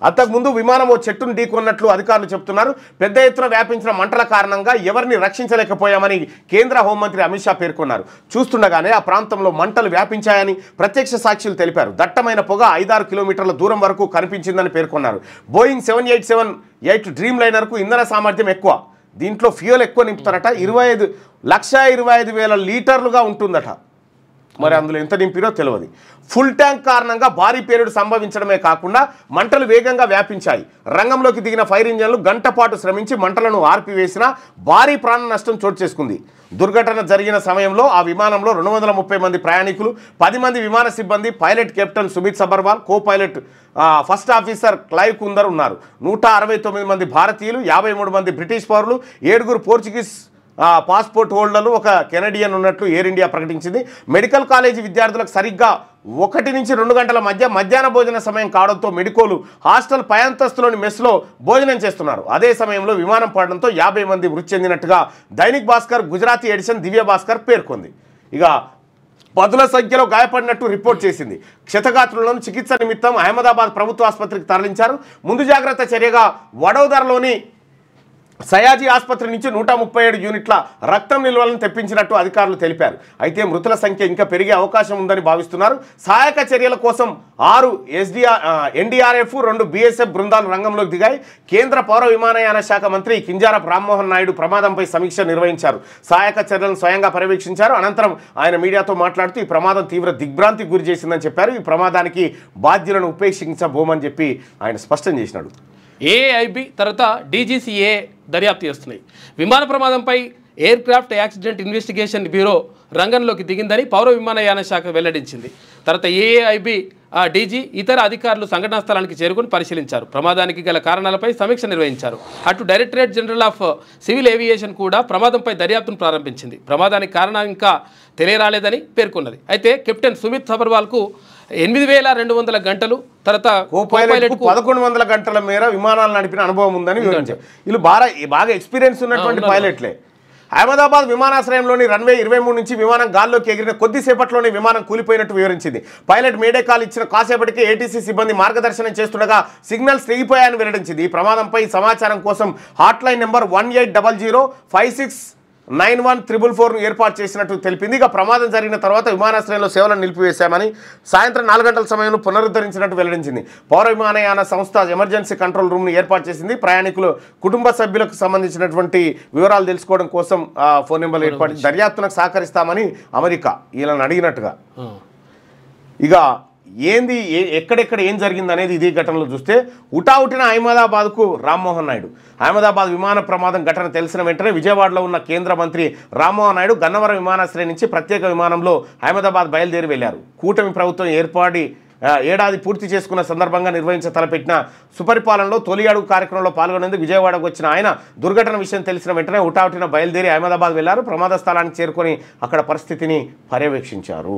అంతకుముందు విమానం ఓ చెట్టును ఢీకొన్నట్లు అధికారులు చెబుతున్నారు. పెద్ద ఎత్తున వ్యాపించిన మంటల కారణంగా ఎవరిని రక్షించలేకపోయామని కేంద్ర హోంమంత్రి అమిత్ షా పేర్కొన్నారు. చూస్తుండగానే ఆ ప్రాంతంలో మంటలు వ్యాపించాయని ప్రత్యక్ష సాక్షులు తెలిపారు. దట్టమైన పొగ 5-6 కిలోమీటర్ల దూరం వరకు కనిపించిందని పేర్కొన్నారు. బోయింగ్ 787 డ్రీమ్ లైనర్కు ఇంధన సామర్థ్యం ఎక్కువ. దీంట్లో ఫ్యూయల్ ఎక్కువ నింపుతారట. 1,25,000 లీటర్లుగా ఉంటుందట. మరి అందులో ఎంత నింపిరో తెలియదు. ఫుల్ ట్యాంక్ కారణంగా భారీ పేలుడు సంభవించడమే కాకుండా మంటలు వేగంగా వ్యాపించాయి. రంగంలోకి దిగిన ఫైర్ ఇంజన్లు గంట పాటు శ్రమించి మంటలను ఆర్పివేసిన భారీ ప్రాణ నష్టం చోటు చేసుకుంది. దుర్ఘటన జరిగిన సమయంలో ఆ విమానంలో 230 మంది ప్రయాణికులు, 10 మంది విమాన సిబ్బంది, pilot captain Sumeet Sabharwal, co pilot first officer Clive Kunder ఉన్నారు. 169 మంది భారతీయులు, 53 మంది బ్రిటిష్ పౌరులు, 7 పోర్చుగీస్ పాస్పోర్ట్ హోల్డర్లు, 1 కెనడియన్ ఉన్నట్లు ఎయిర్ ఇండియా ప్రకటించింది. మెడికల్ కాలేజీ విద్యార్థులకు సరిగ్గా 1 నుంచి 2 గంటల మధ్య మధ్యాహ్న భోజన సమయం కావడంతో మెడికోలు హాస్టల్ పై అంతస్తులోని మెస్లో భోజనం చేస్తున్నారు. అదే సమయంలో విమానం పడడంతో 50 మంది మృతి చెందినట్టుగా దైనిక్ భాస్కర్ గుజరాతీ ఎడిషన్ దివ్య భాస్కర్ పేర్కొంది. ఇక 10ల సంఖ్యలో గాయపడినట్టు రిపోర్ట్ చేసింది. క్షతగాత్రులను చికిత్స నిమిత్తం అహ్మదాబాద్ ప్రభుత్వ ఆసుపత్రికి తరలించారు. ముందు జాగ్రత్త చర్యగా వడోదరలోని సయాజీ ఆసుపత్రి నుంచి 137 యూనిట్ల రక్తం నిల్వలను తెప్పించినట్టు అధికారులు తెలిపారు. అయితే మృతుల సంఖ్య ఇంకా పెరిగే అవకాశం ఉందని భావిస్తున్నారు. సహాయక చర్యల కోసం 6 ఎన్డీఆర్ఎఫ్ 2 బీఎస్ఎఫ్ బృందాలు రంగంలోకి దిగాయి. కేంద్ర పౌర విమానయాన శాఖ మంత్రి కింజారపు రామ్మోహన్ నాయుడు ప్రమాదంపై సమీక్ష నిర్వహించారు. సహాయక చర్యలను స్వయంగా పర్యవేక్షించారు. అనంతరం ఆయన మీడియాతో మాట్లాడుతూ ఈ ప్రమాదం తీవ్ర దిగ్భ్రాంతికి గురి చేసిందని చెప్పారు. ఈ ప్రమాదానికి బాధ్యులను ఉపేక్షించబోమని చెప్పి ఆయన స్పష్టం చేసినాడు. ఏఐబి తర్వాత డీజీసీఏ దర్యాప్తు చేస్తున్నాయి. విమాన ప్రమాదంపై aircraft accident investigation bureau రంగంలోకి దిగిందని పౌర విమానయాన శాఖ వెల్లడించింది. తర్వాత ఏఐబి డీజీ ఇతర అధికారులు సంఘటనా స్థలానికి చేరుకుని పరిశీలించారు. ప్రమాదానికి గల కారణాలపై సమీక్ష నిర్వహించారు. అటు directorate general of civil aviation కూడా ప్రమాదంపై దర్యాప్తును ప్రారంభించింది. ప్రమాదానికి కారణం ఇంకా తెలియరాలేదని పేర్కొన్నది. అయితే కెప్టెన్ సుమిత్ సబర్వాల్కు 8,200 గంటలు, తర్వాత కోపైలట్ 1,100 గంటల మేర విమానాలు నడిపిన అనుభవం ఉందని వివరించారు. వీళ్ళు బాగా ఎక్స్పీరియన్స్ ఉన్నటువంటి పైలట్లే. అహ్మదాబాద్ విమానాశ్రయంలోని రన్వే 23 నుంచి విమానం గాల్లోకి ఎగిరిన కొద్దిసేపట్లోనే విమానం కూలిపోయినట్టు వివరించింది. పైలట్ మేడే కాల్ ఇచ్చిన కాసేపటికే ఏటీసీ సిబ్బంది మార్గదర్శనం చేస్తుండగా సిగ్నల్స్ తెగిపోయాయని వెల్లడించింది. ఈ ప్రమాదంపై సమాచారం కోసం హాట్లైన్ నెంబర్ 1800569144 ఏర్పాటు చేసినట్టు తెలిపింది. ఇక ప్రమాదం జరిగిన తర్వాత విమానాశ్రయంలో సేవలను నిలిపివేశామని సాయంత్రం 4 గంటల సమయంలో పునరుద్ధరించినట్టు వెల్లడించింది. పౌర విమానయాన సంస్థ ఎమర్జెన్సీ కంట్రోల్ రూమ్ను ఏర్పాటు చేసింది. ప్రయాణికులు కుటుంబ సభ్యులకు సంబంధించినటువంటి వివరాలు తెలుసుకోవడం కోసం ఫోన్ నెంబర్లు ఏర్పాటు దర్యాప్తునకు సహకరిస్తామని అమెరికా వీళ్ళని అడిగినట్టుగా. ఇక ఏంది ఎక్కడెక్కడ ఏం జరిగింది అనేది ఇదే ఘటనలో చూస్తే ఉటావుటిన అహ్మదాబాద్కు రామ్మోహన్ నాయుడు. అహ్మదాబాద్ విమాన ప్రమాదం ఘటన తెలిసిన వెంటనే విజయవాడలో ఉన్న కేంద్ర మంత్రి రామ్మోహన్ నాయుడు గన్నవరం విమానాశ్రయం నుంచి ప్రత్యేక విమానంలో అహ్మదాబాద్ బయలుదేరి వెళ్లారు. కూటమి ప్రభుత్వం ఏడాది పూర్తి చేసుకున్న సందర్భంగా తలపెట్టిన సుపరిపాలనలో తొలి అడుగు కార్యక్రమంలో పాల్గొనేందుకు విజయవాడకు వచ్చిన ఆయన దుర్ఘటన విషయం తెలిసిన వెంటనే ఉటావుటిన బయలుదేరి అహ్మదాబాద్ వెళ్లారు. ప్రమాద స్థలానికి చేరుకొని అక్కడ పరిస్థితిని పర్యవేక్షించారు.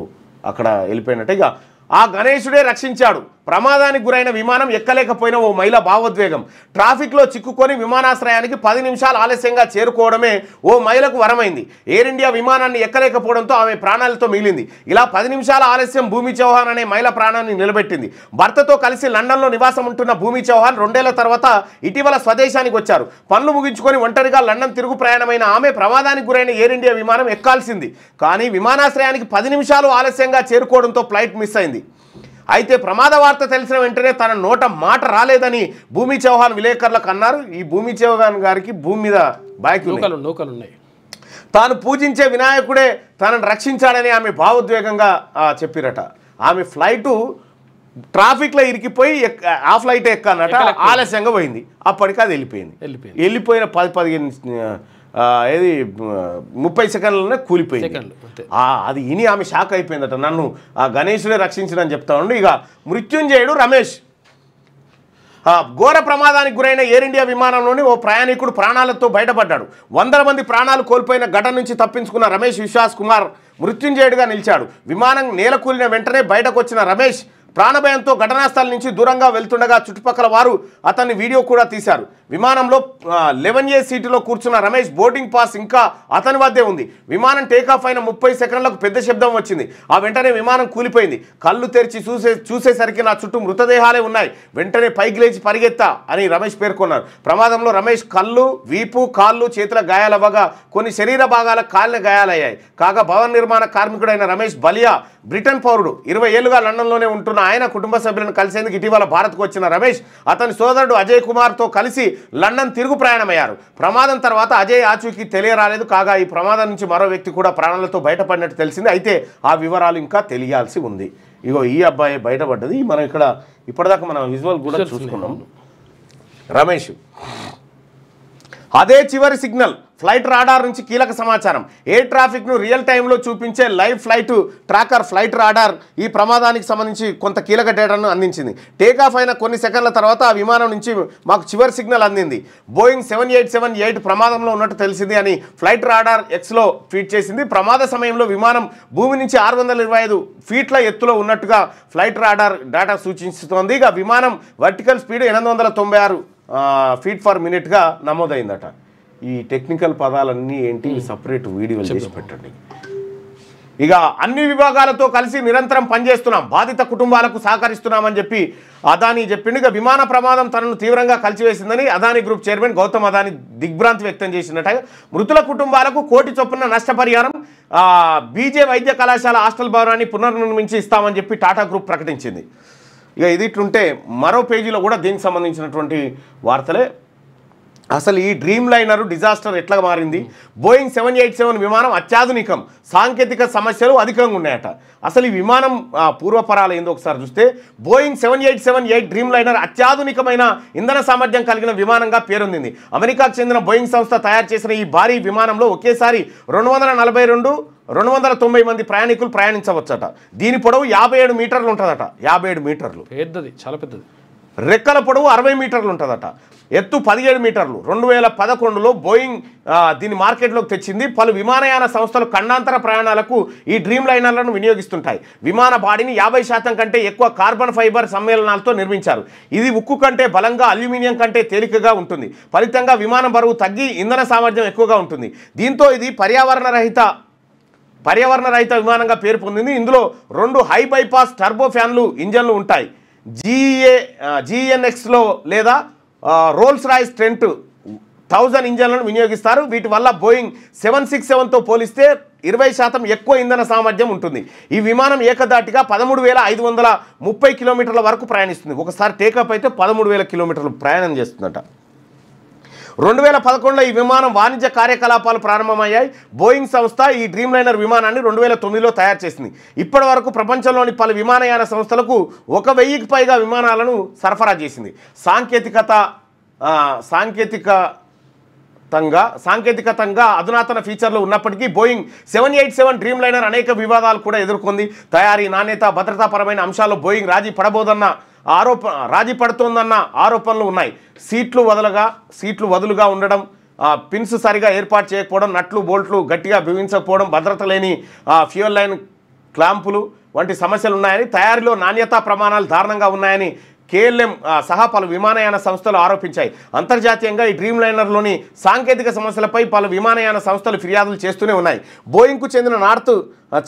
అక్కడ వెళ్ళిపోయినట్టు ఇక ఆ గణేశుడే రక్షించాడు. ప్రమాదానికి గురైన విమానం ఎక్కలేకపోయిన ఓ మహిళ భావోద్వేగం. ట్రాఫిక్లో చిక్కుకొని విమానాశ్రయానికి 10 నిమిషాలు ఆలస్యంగా చేరుకోవడమే ఓ మహిళకు వరమైంది. ఎయిర్ ఇండియా విమానాన్ని ఎక్కలేకపోవడంతో ఆమె ప్రాణాలతో మిగిలింది. ఇలా 10 నిమిషాల ఆలస్యం భూమి చౌహాన్ అనే మహిళ ప్రాణాన్ని నిలబెట్టింది. భర్తతో కలిసి లండన్లో నివాసం ఉంటున్న భూమి చౌహాన్ 2 ఏళ్ల తర్వాత ఇటీవల స్వదేశానికి వచ్చారు. పనులు ముగించుకొని ఒంటరిగా లండన్ తిరుగు ప్రయాణమైన ఆమె ప్రమాదానికి గురైన ఎయిర్ ఇండియా విమానం ఎక్కాల్సింది. కానీ విమానాశ్రయానికి 10 నిమిషాలు ఆలస్యంగా చేరుకోవడంతో ఫ్లైట్ మిస్ అయింది. అయితే ప్రమాద వార్త తెలిసిన వెంటనే తన నోట మాట రాలేదని భూమి చౌహాన్ విలేకరులకు అన్నారు. ఈ భూమి చౌహాన్ గారికి భూమి మీద నౌకలు ఉన్నాయి. తాను పూజించే వినాయకుడే తనను రక్షించాడని ఆమె భావోద్వేగంగా చెప్పిరట. ఆమె ఫ్లైటు ట్రాఫిక్లో ఇరికిపోయి ఆ ఫ్లైట్ ఎక్కనట, ఆలస్యంగా పోయింది. అప్పటికి అది వెళ్ళిపోయిన 30 సెకండ్లనే కూలిపోయింది. అది ఇని ఆమె షాక్ అయిపోయిందట. నన్ను ఆ గణేశుడే రక్షించడని చెప్తా ఉండి. ఇక మృత్యుంజయుడు రమేష్ ఘోర ప్రమాదానికి గురైన ఎయిర్ ఇండియా విమానంలోని ఓ ప్రయాణికుడు ప్రాణాలతో బయటపడ్డాడు. 100 మంది ప్రాణాలు కోల్పోయిన ఘటన నుంచి తప్పించుకున్న రమేష్ విశ్వాస్ కుమార్ మృత్యుంజయుడిగా నిలిచాడు. విమానం నేలకూలిన వెంటనే బయటకు వచ్చిన రమేష్ ప్రాణభయంతో ఘటనా స్థలం నుంచి దూరంగా వెళ్తుండగా చుట్టుపక్కల వారు అతన్ని వీడియో కూడా తీశారు. విమానంలో 11A సీటులో కూర్చున్న రమేష్ బోర్డింగ్ పాస్ ఇంకా అతని వద్దే ఉంది. విమానం టేకాఫ్ అయిన 30 సెకండ్లకు పెద్ద శబ్దం వచ్చింది. ఆ వెంటనే విమానం కూలిపోయింది. కళ్ళు తెరిచి చూసేసరికి నా చుట్టూ మృతదేహాలే ఉన్నాయి. వెంటనే పైకి లేచి పరిగెత్తా అని రమేష్ పేర్కొన్నారు. ప్రమాదంలో రమేష్ కళ్ళు, వీపు, కాళ్ళు, చేతుల గాయాలవ్వగా కొన్ని శరీర భాగాలకు కాలిన గాయాలయ్యాయి. కాగా భవన నిర్మాణ కార్మికుడైన రమేష్ బలియా బ్రిటన్ పౌరుడు. 20 ఏళ్లుగా లండన్లోనే ఉంటున్న ఆయన కుటుంబ సభ్యులను కలిసేందుకు ఇటీవల భారత్కు వచ్చిన రమేష్ అతని సోదరుడు అజయ్ కుమార్తో కలిసి లండన్ తిరుగు ప్రయాణమయ్యారు. ప్రమాదం తర్వాత అజయ్ ఆచూకీ తెలియరాలేదు. కాగా ఈ ప్రమాదం నుంచి మరో వ్యక్తి కూడా ప్రాణాలతో బయటపడినట్టు తెలిసింది. అయితే ఆ వివరాలు ఇంకా తెలియాల్సి ఉంది. ఇగో ఈ అబ్బాయి బయటపడ్డది. మనం ఇక్కడ ఇప్పటిదాకా మనం విజువల్ కూడా చూసుకున్నాం. రమేష్ అదే చివరి సిగ్నల్ ఫ్లైట్ రాడార్ నుంచి కీలక సమాచారం. ఎయిర్ ట్రాఫిక్ను రియల్ టైంలో చూపించే live flight tracker flight radar ఈ ప్రమాదానికి సంబంధించి కొంత కీలక డేటాను అందించింది. టేకాఫ్ అయిన కొన్ని సెకండ్ల తర్వాత ఆ విమానం నుంచి మాకు చివరి సిగ్నల్ అందింది. బోయింగ్ 7878 ప్రమాదంలో ఉన్నట్టు తెలిసింది అని ఫ్లైట్ రాడార్ ఎక్స్లో ట్వీట్ చేసింది. ప్రమాద సమయంలో విమానం భూమి నుంచి 625 ఫీట్ల ఎత్తులో ఉన్నట్టుగా ఫ్లైట్ రాడార్ డేటా సూచిస్తోంది. ఇక విమానం వర్టికల్ స్పీడ్ 896 ఫీట్ ఫర్ మినిట్గా నమోదైందట. ఈ టెక్నికల్ పదాలన్నీ ఏంటి సపరేట్ వీడియోలు చేసి పెట్టండి. ఇక అన్ని విభాగాలతో కలిసి నిరంతరం పనిచేస్తున్నాం, బాధిత కుటుంబాలకు సహకరిస్తున్నామని చెప్పి అదానీ చెప్పిండు. ఇక విమాన ప్రమాదం తనను తీవ్రంగా కలిసివేసిందని అదానీ గ్రూప్ చైర్మన్ గౌతమ్ అదానీ దిగ్భ్రాంతి వ్యక్తం చేసినట్టు మృతుల కుటుంబాలకు 1 కోటి చొప్పున నష్టపరిహారం బీజే వైద్య కళాశాల హాస్టల్ భవనాన్ని పునర్నిర్మించి ఇస్తామని చెప్పి టాటా గ్రూప్ ప్రకటించింది. ఇక ఇది ఇట్లుంటే మరో పేజీలో కూడా దీనికి సంబంధించినటువంటి వార్తలే. అసలు ఈ డ్రీమ్ లైనర్ డిజాస్టర్ ఎట్లా మారింది? బోయింగ్ 787 విమానం అత్యాధునికం, సాంకేతిక సమస్యలు అధికంగా ఉన్నాయట. అసలు ఈ విమానం పూర్వపరాలు ఏందో ఒకసారి చూస్తే బోయింగ్ 7878 డ్రీమ్ లైనర్ అత్యాధునికమైన ఇంధన సామర్థ్యం కలిగిన విమానంగా పేరొందింది. అమెరికాకు చెందిన బోయింగ్ సంస్థ తయారు చేసిన ఈ భారీ విమానంలో ఒకేసారి 290 మంది ప్రయాణికులు ప్రయాణించవచ్చట. దీని పొడవు 57 మీటర్లు ఉంటుందట. 57 మీటర్లు పెద్దది, చాలా పెద్దది. రెక్కల పొడవు 60 మీటర్లు ఉంటుందట. ఎత్తు 17 మీటర్లు. 2011లో బోయింగ్ దీన్ని మార్కెట్లోకి తెచ్చింది. పలు విమానయాన సంస్థలు ఖండాంతర ప్రయాణాలకు ఈ డ్రీమ్ లైనర్లను వినియోగిస్తుంటాయి. విమాన బాడీని 50% కంటే ఎక్కువ కార్బన్ ఫైబర్ సమ్మేళనాలతో నిర్మించారు. ఇది ఉక్కు కంటే బలంగా, అల్యూమినియం కంటే తేలికగా ఉంటుంది. ఫలితంగా విమానం బరువు తగ్గి ఇంధన సామర్థ్యం ఎక్కువగా ఉంటుంది. దీంతో ఇది పర్యావరణ రహిత విమానంగా పేరు పొందింది. ఇందులో 2 హై బైపాస్ టర్బో ఫ్యాన్లు ఇంజన్లు ఉంటాయి. GEnxలో లేదా రోల్స్ రాయ్స్ ట్రెంట్ 1000 ఇంజన్లను వినియోగిస్తారు. వీటి వల్ల బోయింగ్ 767తో పోలిస్తే 20% ఎక్కువ ఇంధన సామర్థ్యం ఉంటుంది. ఈ విమానం ఏకదాటిగా 13,530 కిలోమీటర్ల వరకు ప్రయాణిస్తుంది. ఒకసారి టేకప్ అయితే 13,000 కిలోమీటర్లు ప్రయాణం చేస్తుందట. 2011లో ఈ విమానం వాణిజ్య కార్యకలాపాలు ప్రారంభమయ్యాయి. బోయింగ్ సంస్థ ఈ డ్రీమ్ లైనర్ విమానాన్ని 2009లో తయారు చేసింది. ఇప్పటి వరకు ప్రపంచంలోని పలు విమానయాన సంస్థలకు 1000కి పైగా విమానాలను సరఫరా చేసింది. సాంకేతికతంగా అధునాతన ఫీచర్లు ఉన్నప్పటికీ బోయింగ్ 787 డ్రీమ్ లైనర్ అనేక వివాదాలు కూడా ఎదుర్కొంది. తయారీ, నాణ్యత, భద్రతాపరమైన అంశాల్లో బోయింగ్ రాజీ పడుతోందన్న ఆరోపణలు ఉన్నాయి. సీట్లు వదులుగా ఉండడం, పిన్స్ సరిగా ఏర్పాటు చేయకపోవడం, నట్లు బోల్ట్లు గట్టిగా బిగించకపోవడం, భద్రత లేని ఫ్యూయల్ లైన్ క్లాంపులు వంటి సమస్యలు ఉన్నాయని, తయారీలో నాణ్యతా ప్రమాణాలు దారుణంగా ఉన్నాయని KLM సహా పలు విమానయాన సంస్థలు ఆరోపించాయి. అంతర్జాతీయంగా ఈ డ్రీమ్ లైనర్లోని సాంకేతిక సమస్యలపై పలు విమానయాన సంస్థలు ఫిర్యాదులు చేస్తూనే ఉన్నాయి. బోయింగ్కు చెందిన నార్త్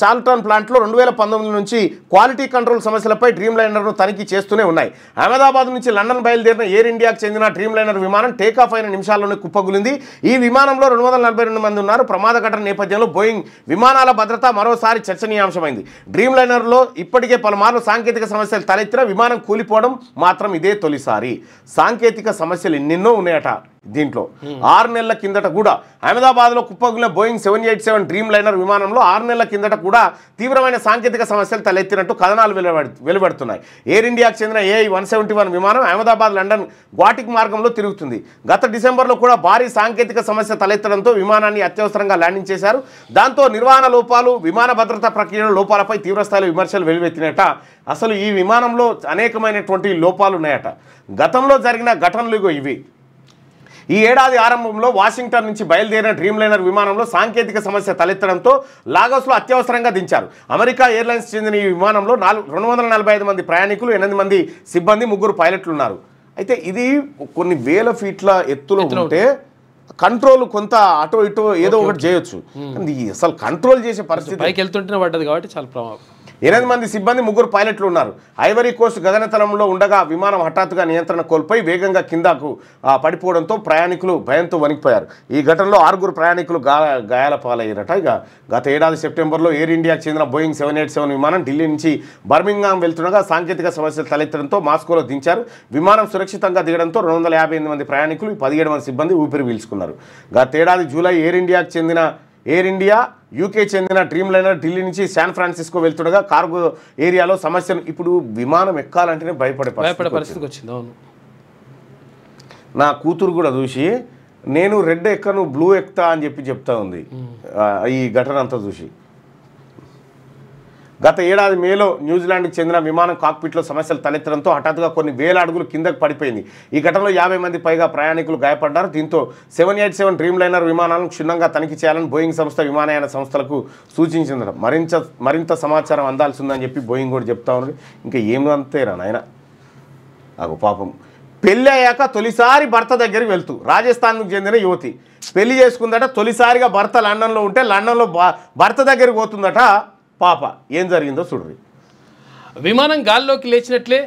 చార్ల్టన్ ప్లాంట్లో 2019 నుంచి క్వాలిటీ కంట్రోల్ సమస్యలపై డ్రీమ్ లైనర్ను తనిఖీ చేస్తూనే ఉన్నాయి. అహ్మదాబాద్ నుంచి లండన్ బయలుదేరిన ఎయిర్ ఇండియాకు చెందిన డ్రీమ్ లైనర్ విమానం టేకాఫ్ అయిన నిమిషాల్లోనే కుప్పగులింది. ఈ విమానంలో 242 మంది ఉన్నారు. ప్రమాద ఘటన నేపథ్యంలో బోయింగ్ విమానాల భద్రత మరోసారి చర్చనీయాంశమైంది. డ్రీమ్ లైనర్లో ఇప్పటికే పలుమార్లు సాంకేతిక సమస్యలు తలెత్తిన విమానం కూలిపోవడం మాత్రం ఇదే తొలిసారి. సాంకేతిక సమస్యలు ఎన్నెన్నో ఉన్నాయట. దీంట్లో 6 నెలల కిందట కూడా అహ్మదాబాద్లో కుప్పగులిన బోయింగ్ 787 డ్రీమ్ లైనర్ విమానంలో 6 నెలల కిందట కూడా తీవ్రమైన సాంకేతిక సమస్యలు తలెత్తినట్టు కథనాలు వెలువడుతున్నాయి. ఎయిర్ ఇండియాకు చెందిన AI-171 విమానం అహ్మదాబాద్ లండన్ గ్వాటిక్ మార్గంలో తిరుగుతుంది. గత డిసెంబర్లో కూడా భారీ సాంకేతిక సమస్య తలెత్తడంతో విమానాన్ని అత్యవసరంగా ల్యాండింగ్ చేశారు. దాంతో నిర్వహణ లోపాలు, విమాన భద్రతా ప్రక్రియల లోపాలపై తీవ్రస్థాయిలో విమర్శలు వెలువెత్తినట. అసలు ఈ విమానంలో అనేకమైనటువంటి లోపాలు ఉన్నాయట. గతంలో జరిగిన ఘటనలు ఇవి. ఈ ఏడాది ఆరంభంలో వాషింగ్టన్ నుంచి బయలుదేరిన డ్రీమ్ లైనర్ విమానంలో సాంకేతిక సమస్య తలెత్తడంతో లాగోస్లో అత్యవసరంగా దించారు. అమెరికా ఎయిర్లైన్స్ చెందిన ఈ విమానంలో 245 మంది ప్రయాణికులు, 8 మంది సిబ్బంది, 3 పైలట్లు ఉన్నారు. అయితే ఇది కొన్ని వేల ఫీట్ల ఎత్తులో ఉంటే కంట్రోల్ కొంత అటో ఇటో ఏదో ఒకటి చేయొచ్చు. అసలు కంట్రోల్ చేసే పరిస్థితి పైకి వెళ్తుంటేనే పడ్డది కాబట్టి చాలా ప్రమాదం. 8 మంది సిబ్బంది 3 పైలట్లు ఉన్నారు. ఐవరీ కోస్ట్ గగనతలంలో ఉండగా విమానం హఠాత్తుగా నియంత్రణ కోల్పోయి వేగంగా కిందకు పడిపోవడంతో ప్రయాణికులు భయంతో వణికిపోయారు. ఈ ఘటనలో 6 ప్రయాణికులు గాయాల పాలయ్యారట. ఇక గత ఏడాది సెప్టెంబర్లో ఎయిర్ ఇండియాకు చెందిన బోయింగ్ 787 విమానం ఢిల్లీ నుంచి బర్మింగ్హామ్ వెళ్తుండగా సాంకేతిక సమస్యలు తలెత్తడంతో మాస్కోలో దించారు. విమానం సురక్షితంగా దిగడంతో 258 మంది ప్రయాణికులు 17 మంది సిబ్బంది ఊపిరి పీల్చుకున్నారు. గత ఏడాది జూలై ఎయిర్ ఇండియా యూకే చెందిన డ్రీమ్ లైనర్ ఢిల్లీ నుంచి శాన్ ఫ్రాన్సిస్కో వెళ్తుండగా కార్గో ఏరియాలో సమస్యను ఇప్పుడు విమానం ఎక్కాలంటేనే భయపడే పరిస్థితికి వచ్చింది. అవును, నా కూతురు కూడా చూసి నేను రెడ్ ఎక్కను బ్లూ ఎక్కుతా అని చెప్తా ఉంది ఈ ఘటన అంతా చూసి. గత ఏడాది మేలో న్యూజిలాండ్కి చెందిన విమానం కాక్పిట్లో సమస్యలు తలెత్తడంతో హఠాత్తుగా కొన్ని వేల అడుగులు కిందకు పడిపోయింది. ఈ ఘటనలో 50 మంది పైగా ప్రయాణికులు గాయపడ్డారు. దీంతో 787 డ్రీమ్ లైనర్ విమానాలను క్షుణ్ణంగా తనిఖీ చేయాలని బోయింగ్ సంస్థ విమానయాన సంస్థలకు సూచించిందట. మరింత సమాచారం అందాల్సి ఉందని చెప్పి బోయింగ్ కూడా చెప్తా ఉన్నది. ఇంకా ఏమంతేరా నాయన. అగో పాపం పెళ్ళి అయ్యాక తొలిసారి భర్త దగ్గరికి వెళ్తూ రాజస్థాన్కు చెందిన యువతి పెళ్లి చేసుకుందట. తొలిసారిగా భర్త లండన్లో ఉంటే లండన్లో భర్త దగ్గరికి పోతుందట పాప. ఏం జరిగిందో చూడండి. విమానం గాల్లోకి లేచినట్లే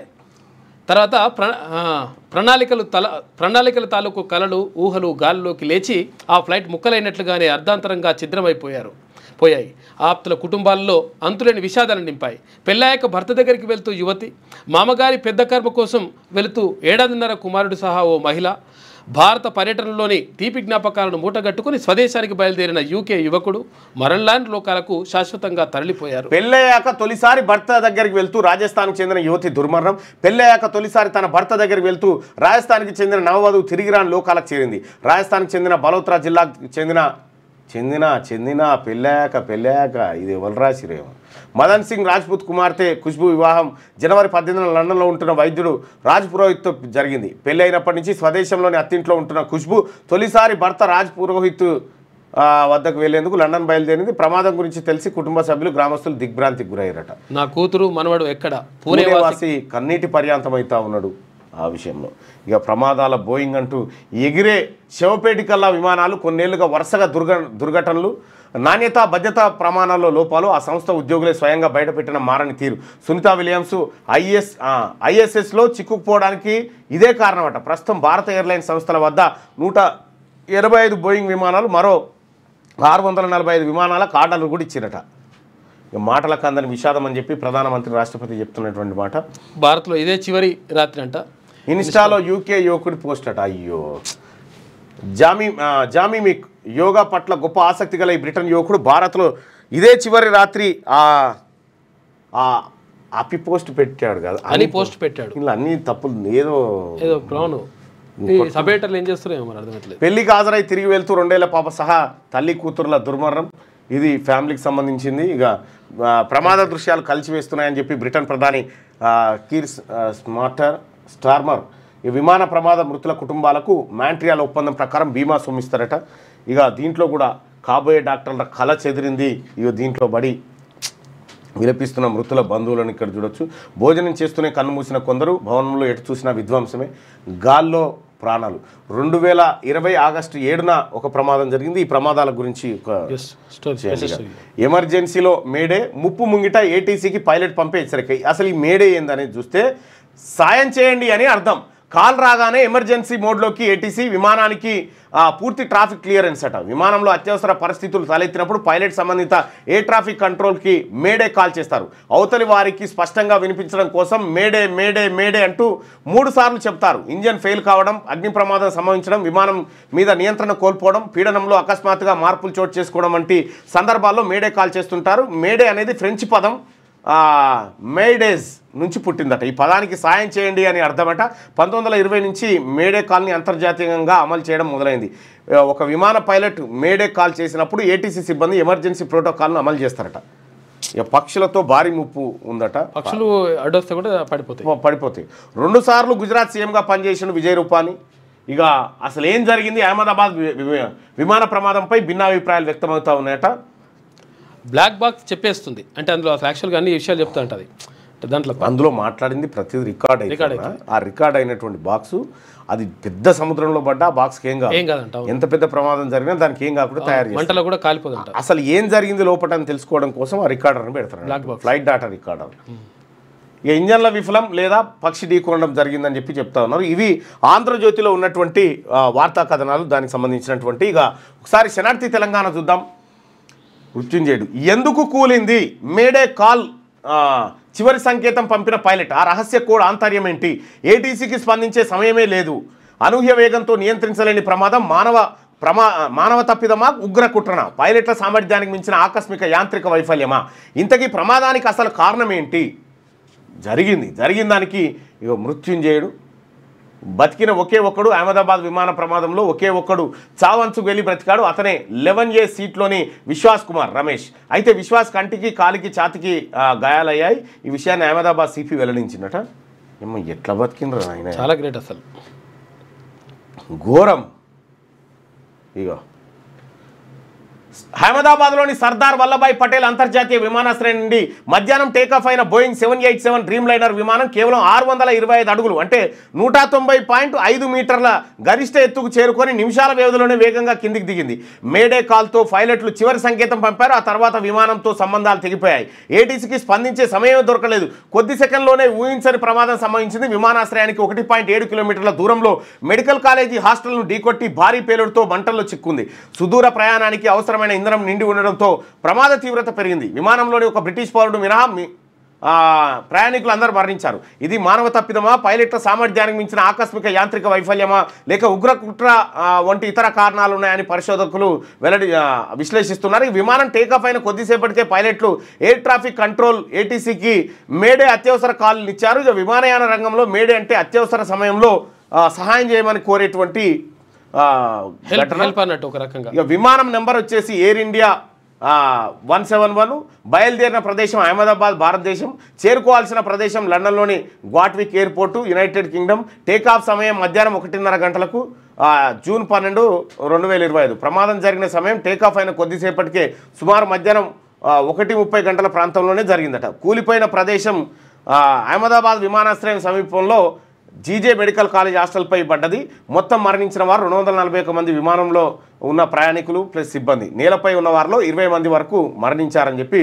తర్వాత ప్రణాళికల తాలూకు కలలు ఊహలు గాల్లోకి లేచి ఆ ఫ్లైట్ ముక్కలైనట్లుగానే అర్ధాంతరంగా పోయాయి. ఆప్తుల కుటుంబాల్లో అంతులేని విషాదాలు నింపాయి. పెళ్ళాయక భర్త దగ్గరికి వెళ్తూ యువతి, మామగారి పెద్ద కర్మ కోసం వెళుతూ 7.5 కుమారుడు సహా ఓ మహిళ, భారత పర్యటనలోని తీపి జ్ఞాపకాలను మూటగట్టుకుని స్వదేశానికి బయలుదేరిన యూకే యువకుడు మరల్లాంటి లోకాలకు శాశ్వతంగా తరలిపోయారు. పెళ్ళయ్యాక తొలిసారి భర్త దగ్గరికి వెళ్తూ రాజస్థాన్కు చెందిన యువతి దుర్మరణం. పెళ్ళయ్యాక తొలిసారి తన భర్త దగ్గరికి వెళ్తూ రాజస్థాన్కి చెందిన నవవధువు తిరిగి రాని లోకాలకు చేరింది. రాజస్థాన్కి చెందిన బలోత్రా జిల్లాకు చెందిన పెళ్ళాక ఇది ఎవరు రాసిరేమో. మదన్ సింగ్ రాజ్పూత్ కుమార్తె ఖుష్బూ వివాహం జనవరి 18న లండన్లో ఉంటున్న వైద్యుడు రాజ్ పురోహిత్తో జరిగింది. పెళ్లి అయినప్పటి నుంచి స్వదేశంలోని అత్తింట్లో ఉంటున్న ఖుష్బూ తొలిసారి భర్త రాజ్ పురోహిత్ వద్దకు వెళ్లేందుకు లండన్ బయలుదేరింది. ప్రమాదం గురించి తెలిసి కుటుంబ సభ్యులు గ్రామస్తులు దిగ్భ్రాంతికి గురయ్యారట. నా కూతురు మనవడు ఎక్కడ పూణేవాసి కన్నీటి పర్యాంతమవుతా ఉన్నాడు ఆ విషయంలో. ఇక ప్రమాదాల బోయింగ్ అంటూ ఎగిరే శవపేటికల్లా విమానాలు కొన్నేళ్లుగా వరుసగా దుర్ఘటనలు, నాణ్యత భద్రతా ప్రమాణాల్లో లోపాలు ఆ సంస్థ ఉద్యోగులే స్వయంగా బయటపెట్టిన మారని తీరు. సునీతా విలియమ్స్ ఐఎస్ఎస్లో చిక్కుకుపోవడానికి ఇదే కారణమట. ప్రస్తుతం భారత ఎయిర్లైన్స్ సంస్థల వద్ద 185 బోయింగ్ విమానాలు, మరో 645 విమానాలకు ఆర్డర్లు కూడా ఇచ్చిరట. ఇక మాటలకు అందని విషాదం అని చెప్పి ప్రధానమంత్రి రాష్ట్రపతి చెప్తున్నటువంటి మాట. భారత్లో ఇదే చివరి రాత్రి అంట. ఇన్స్టాలో యూకే యువకుడి పోస్ట్ అట. అయ్యో, జామీమిక్ యోగా పట్ల గొప్ప ఆసక్తి గల ఈ బ్రిటన్ యువకుడు భారత్లో ఇదే చివరి రాత్రి అపి పోస్ట్ పెట్టాడు కదా అని పోస్ట్ పెట్టాడు. ఇలా అన్ని తప్పులు ఏదో సబేటర్లు ఏం చేస్తున్నాయో మరి అర్థమవుతలేదు. పెళ్లికి హాజరై తిరిగి వెళ్తూ 2 ఏళ్ల పాప సహా తల్లి కూతురుల దుర్మరణం. ఇది ఫ్యామిలీకి సంబంధించింది. ఇక ప్రమాద దృశ్యాలు కలిసివేస్తున్నాయని చెప్పి బ్రిటన్ ప్రధాని కీర్ స్టార్మర్ ఈ విమాన ప్రమాద మృతుల కుటుంబాలకు మాంట్రియాల్ ఒప్పందం ప్రకారం బీమా సొమ్మిస్తారట. ఇక దీంట్లో కూడా కాబోయే డాక్టర్ల కళ చెదిరింది. ఇక దీంట్లో బడి విలపిస్తున్న మృతుల బంధువులను ఇక్కడ చూడొచ్చు. భోజనం చేస్తూనే కన్ను మూసిన కొందరు, భవనంలో ఎటు చూసినా విధ్వంసమే, గాల్లో ప్రాణాలు. 2020 ఆగస్టు 7న ఒక ప్రమాదం జరిగింది. ఈ ప్రమాదాల గురించి ఎమర్జెన్సీలో మేడే, ముప్పు ముంగిట ఏటీసీకి పైలట్ పంపే హెచ్చరిక. అసలు ఈ మేడే ఏందనేది చూస్తే సాయం చేయండి అని అర్థం. కాల్ రాగానే ఎమర్జెన్సీ మోడ్లోకి ఏటీసీ విమానానికి పూర్తి ట్రాఫిక్ క్లియరెన్స్ అట. విమానంలో అత్యవసర పరిస్థితులు తలెత్తినప్పుడు పైలట్ సంబంధిత ఎయిర్ ట్రాఫిక్ కంట్రోల్కి మేడే కాల్ చేస్తారు. అవతలి వారికి స్పష్టంగా వినిపించడం కోసం మేడే మేడే మేడే అంటూ 3 సార్లు చెప్తారు. ఇంజన్ ఫెయిల్ కావడం, అగ్ని ప్రమాదం సంభవించడం, విమానం మీద నియంత్రణ కోల్పోవడం, పీడనంలో అకస్మాత్తుగా మార్పులు చోటు చేసుకోవడం వంటి సందర్భాల్లో మేడే కాల్ చేస్తుంటారు. మేడే అనేది ఫ్రెంచ్ పదం మేడేజ్ నుంచి పుట్టిందట. ఈ పదానికి సాయం చేయండి అని అర్థమట. 1920 నుంచి మేడే కాల్ని అంతర్జాతీయంగా అమలు చేయడం మొదలైంది. ఒక విమాన పైలట్ మేడే కాల్ చేసినప్పుడు ఏటీసీ సిబ్బంది ఎమర్జెన్సీ ప్రోటోకాల్ను అమలు చేస్తారట. ఇక పక్షులతో భారీ ముప్పు ఉందట. పక్షులు అడ్డొస్తే కూడా పడిపోతాయి. 2 సార్లు గుజరాత్ సీఎంగా పనిచేసిన విజయ్ రూపానీ. ఇక అసలు ఏం జరిగింది, అహ్మదాబాద్ విమాన ప్రమాదంపై భిన్నాభిప్రాయాలు వ్యక్తమవుతూ ఉన్నాయట. బ్లాక్ బాక్స్ చెప్పేస్తుంది అంటే అందులో అసలు యాక్చువల్గా అన్ని విషయాలు చెప్తూ ఉంటుంది. దాంట్లో అందులో మాట్లాడింది ప్రతిదీ రికార్డ్ అయితే ఆ రికార్డ్ అయినటువంటి బాక్సు అది పెద్ద సముద్రంలో పడ్డా ఆ బాక్స్కి ఏం కాదంట. ఎంత పెద్ద ప్రమాదం జరిగినా దానికి ఏం కాకుండా తయారు చేస్తారు. మంటలో కూడా కాలిపోదంట. అసలు ఏం జరిగింది లోపల అని తెలుసుకోవడం కోసం ఆ రికార్డర్ని పెడతారు, ఫ్లైట్ డాటా రికార్డర్. ఇక ఇంజన్ల విఫలం లేదా పక్షి ఢీకొనడం జరిగిందని చెప్పి చెప్తా ఉన్నారు. ఇవి ఆంధ్రజ్యోతిలో ఉన్నటువంటి వార్తా కథనాలు, దానికి సంబంధించినటువంటి. ఇక ఒకసారి శనార్థి తెలంగాణ చూద్దాం. మృత్యుంజయుడు ఎందుకు కూలింది, మేడే కాల్ చివరి సంకేతం పంపిన పైలట్, ఆ రహస్య కోడ్ ఆంతర్యం ఏంటి, ఏటీసీకి స్పందించే సమయమే లేదు, అనూహ్య వేగంతో నియంత్రించలేని ప్రమాదం, మానవ తప్పిదమా, ఉగ్ర కుట్రన, పైలట్ల సామర్థ్యానికి మించిన ఆకస్మిక యాంత్రిక వైఫల్యమా, ఇంతకీ ప్రమాదానికి అసలు కారణం ఏంటి, జరిగిన దానికి ఇక మృత్యుంజయుడు బతికిన ఒకే ఒక్కడు, అహ్మదాబాద్ విమాన ప్రమాదంలో ఒకే ఒక్కడు చావంచుకు వెళ్ళి బ్రతికాడు. అతనే 11A సీట్లోని విశ్వాస్ కుమార్ రమేష్. అయితే విశ్వాస్ కంటికి, కాలికి, ఛాతికి గాయాలయ్యాయి. ఈ విషయాన్ని అహ్మదాబాద్ సిపి వెల్లడించిందట. ఏమో ఎట్లా బతికినరా ఆయన, చాలా గ్రేట్ అసలు, ఘోరం. ఇగో అహ్మదాబాద్లోని సర్దార్ వల్లభాయ్ పటేల్ అంతర్జాతీయ విమానాశ్రయం నుండి మధ్యాహ్నం టేకాఫ్ అయిన బోయింగ్ 787 డ్రీమ్ లైనర్ విమానం కేవలం 625 అడుగులు అంటే 190.5 మీటర్ల గరిష్ట ఎత్తుకు చేరుకొని నిమిషాల వ్యవధిలోనే వేగంగా కిందికి దిగింది. మేడే కాల్తో పైలట్లు చివరి సంకేతం పంపారు. ఆ తర్వాత విమానంతో సంబంధాలు తెగిపోయాయి. ఏటీసీకి స్పందించే సమయం దొరకలేదు. కొద్ది సెకండ్లోనే ఊహించని ప్రమాదం సంభవించింది. విమానాశ్రయానికి 1.7 కిలోమీటర్ల దూరంలో మెడికల్ కాలేజీ హాస్టల్ను ఢీకొట్టి భారీ పేలుడుతో మంటల్లో చిక్కుంది. సుదూర ప్రయాణానికి అవసరమైన ఇంధనం నిండి ఉండడంతో ప్రమాద తీవ్రత పెరిగింది. విమానంలోని ఒక బ్రిటిష్ పౌరుడు మినహా ప్రయాణికులు అందరూ మరణించారు. ఇది మానవ తప్పిదమా, పైలట్ల సామర్థ్యానికి మించిన ఆకస్మిక యాంత్రిక వైఫల్యమా, లేక ఉగ్ర కుట్ర వంటి ఇతర కారణాలు ఉన్నాయని పరిశోధకులు విశ్లేషిస్తున్నారు. ఈ విమానం టేకాఫ్ అయిన కొద్దిసేపటికే పైలట్లు ఎయిర్ ట్రాఫిక్ కంట్రోల్ ఏటీసీకి మేడే అత్యవసర కాల్ని ఇచ్చారు. ఇక విమానయాన రంగంలో మేడే అంటే అత్యవసర సమయంలో సహాయం చేయమని కోరేటువంటి ఒక రకంగా. ఇక విమానం నెంబర్ వచ్చేసి ఎయిర్ ఇండియా 171, బయలుదేరిన ప్రదేశం అహ్మదాబాద్ భారతదేశం, చేరుకోవాల్సిన ప్రదేశం లండన్లోని గ్వాట్విక్ ఎయిర్పోర్టు యునైటెడ్ కింగ్డమ్. టేకాఫ్ సమయం మధ్యాహ్నం 1:30 గంటలకు జూన్ 12, 2025. ప్రమాదం జరిగిన సమయం టేకాఫ్ అయిన కొద్దిసేపటికే సుమారు మధ్యాహ్నం 1:30 గంటల ప్రాంతంలోనే జరిగిందట. కూలిపోయిన ప్రదేశం అహ్మదాబాద్ విమానాశ్రయం సమీపంలో జీజే మెడికల్ కాలేజ్ హాస్టల్పై పడ్డది. మొత్తం మరణించిన వారు 241 మంది, విమానంలో ఉన్న ప్రయాణికులు ప్లస్ సిబ్బంది. నేలపై ఉన్న వారిలో 20 మంది వరకు మరణించారని చెప్పి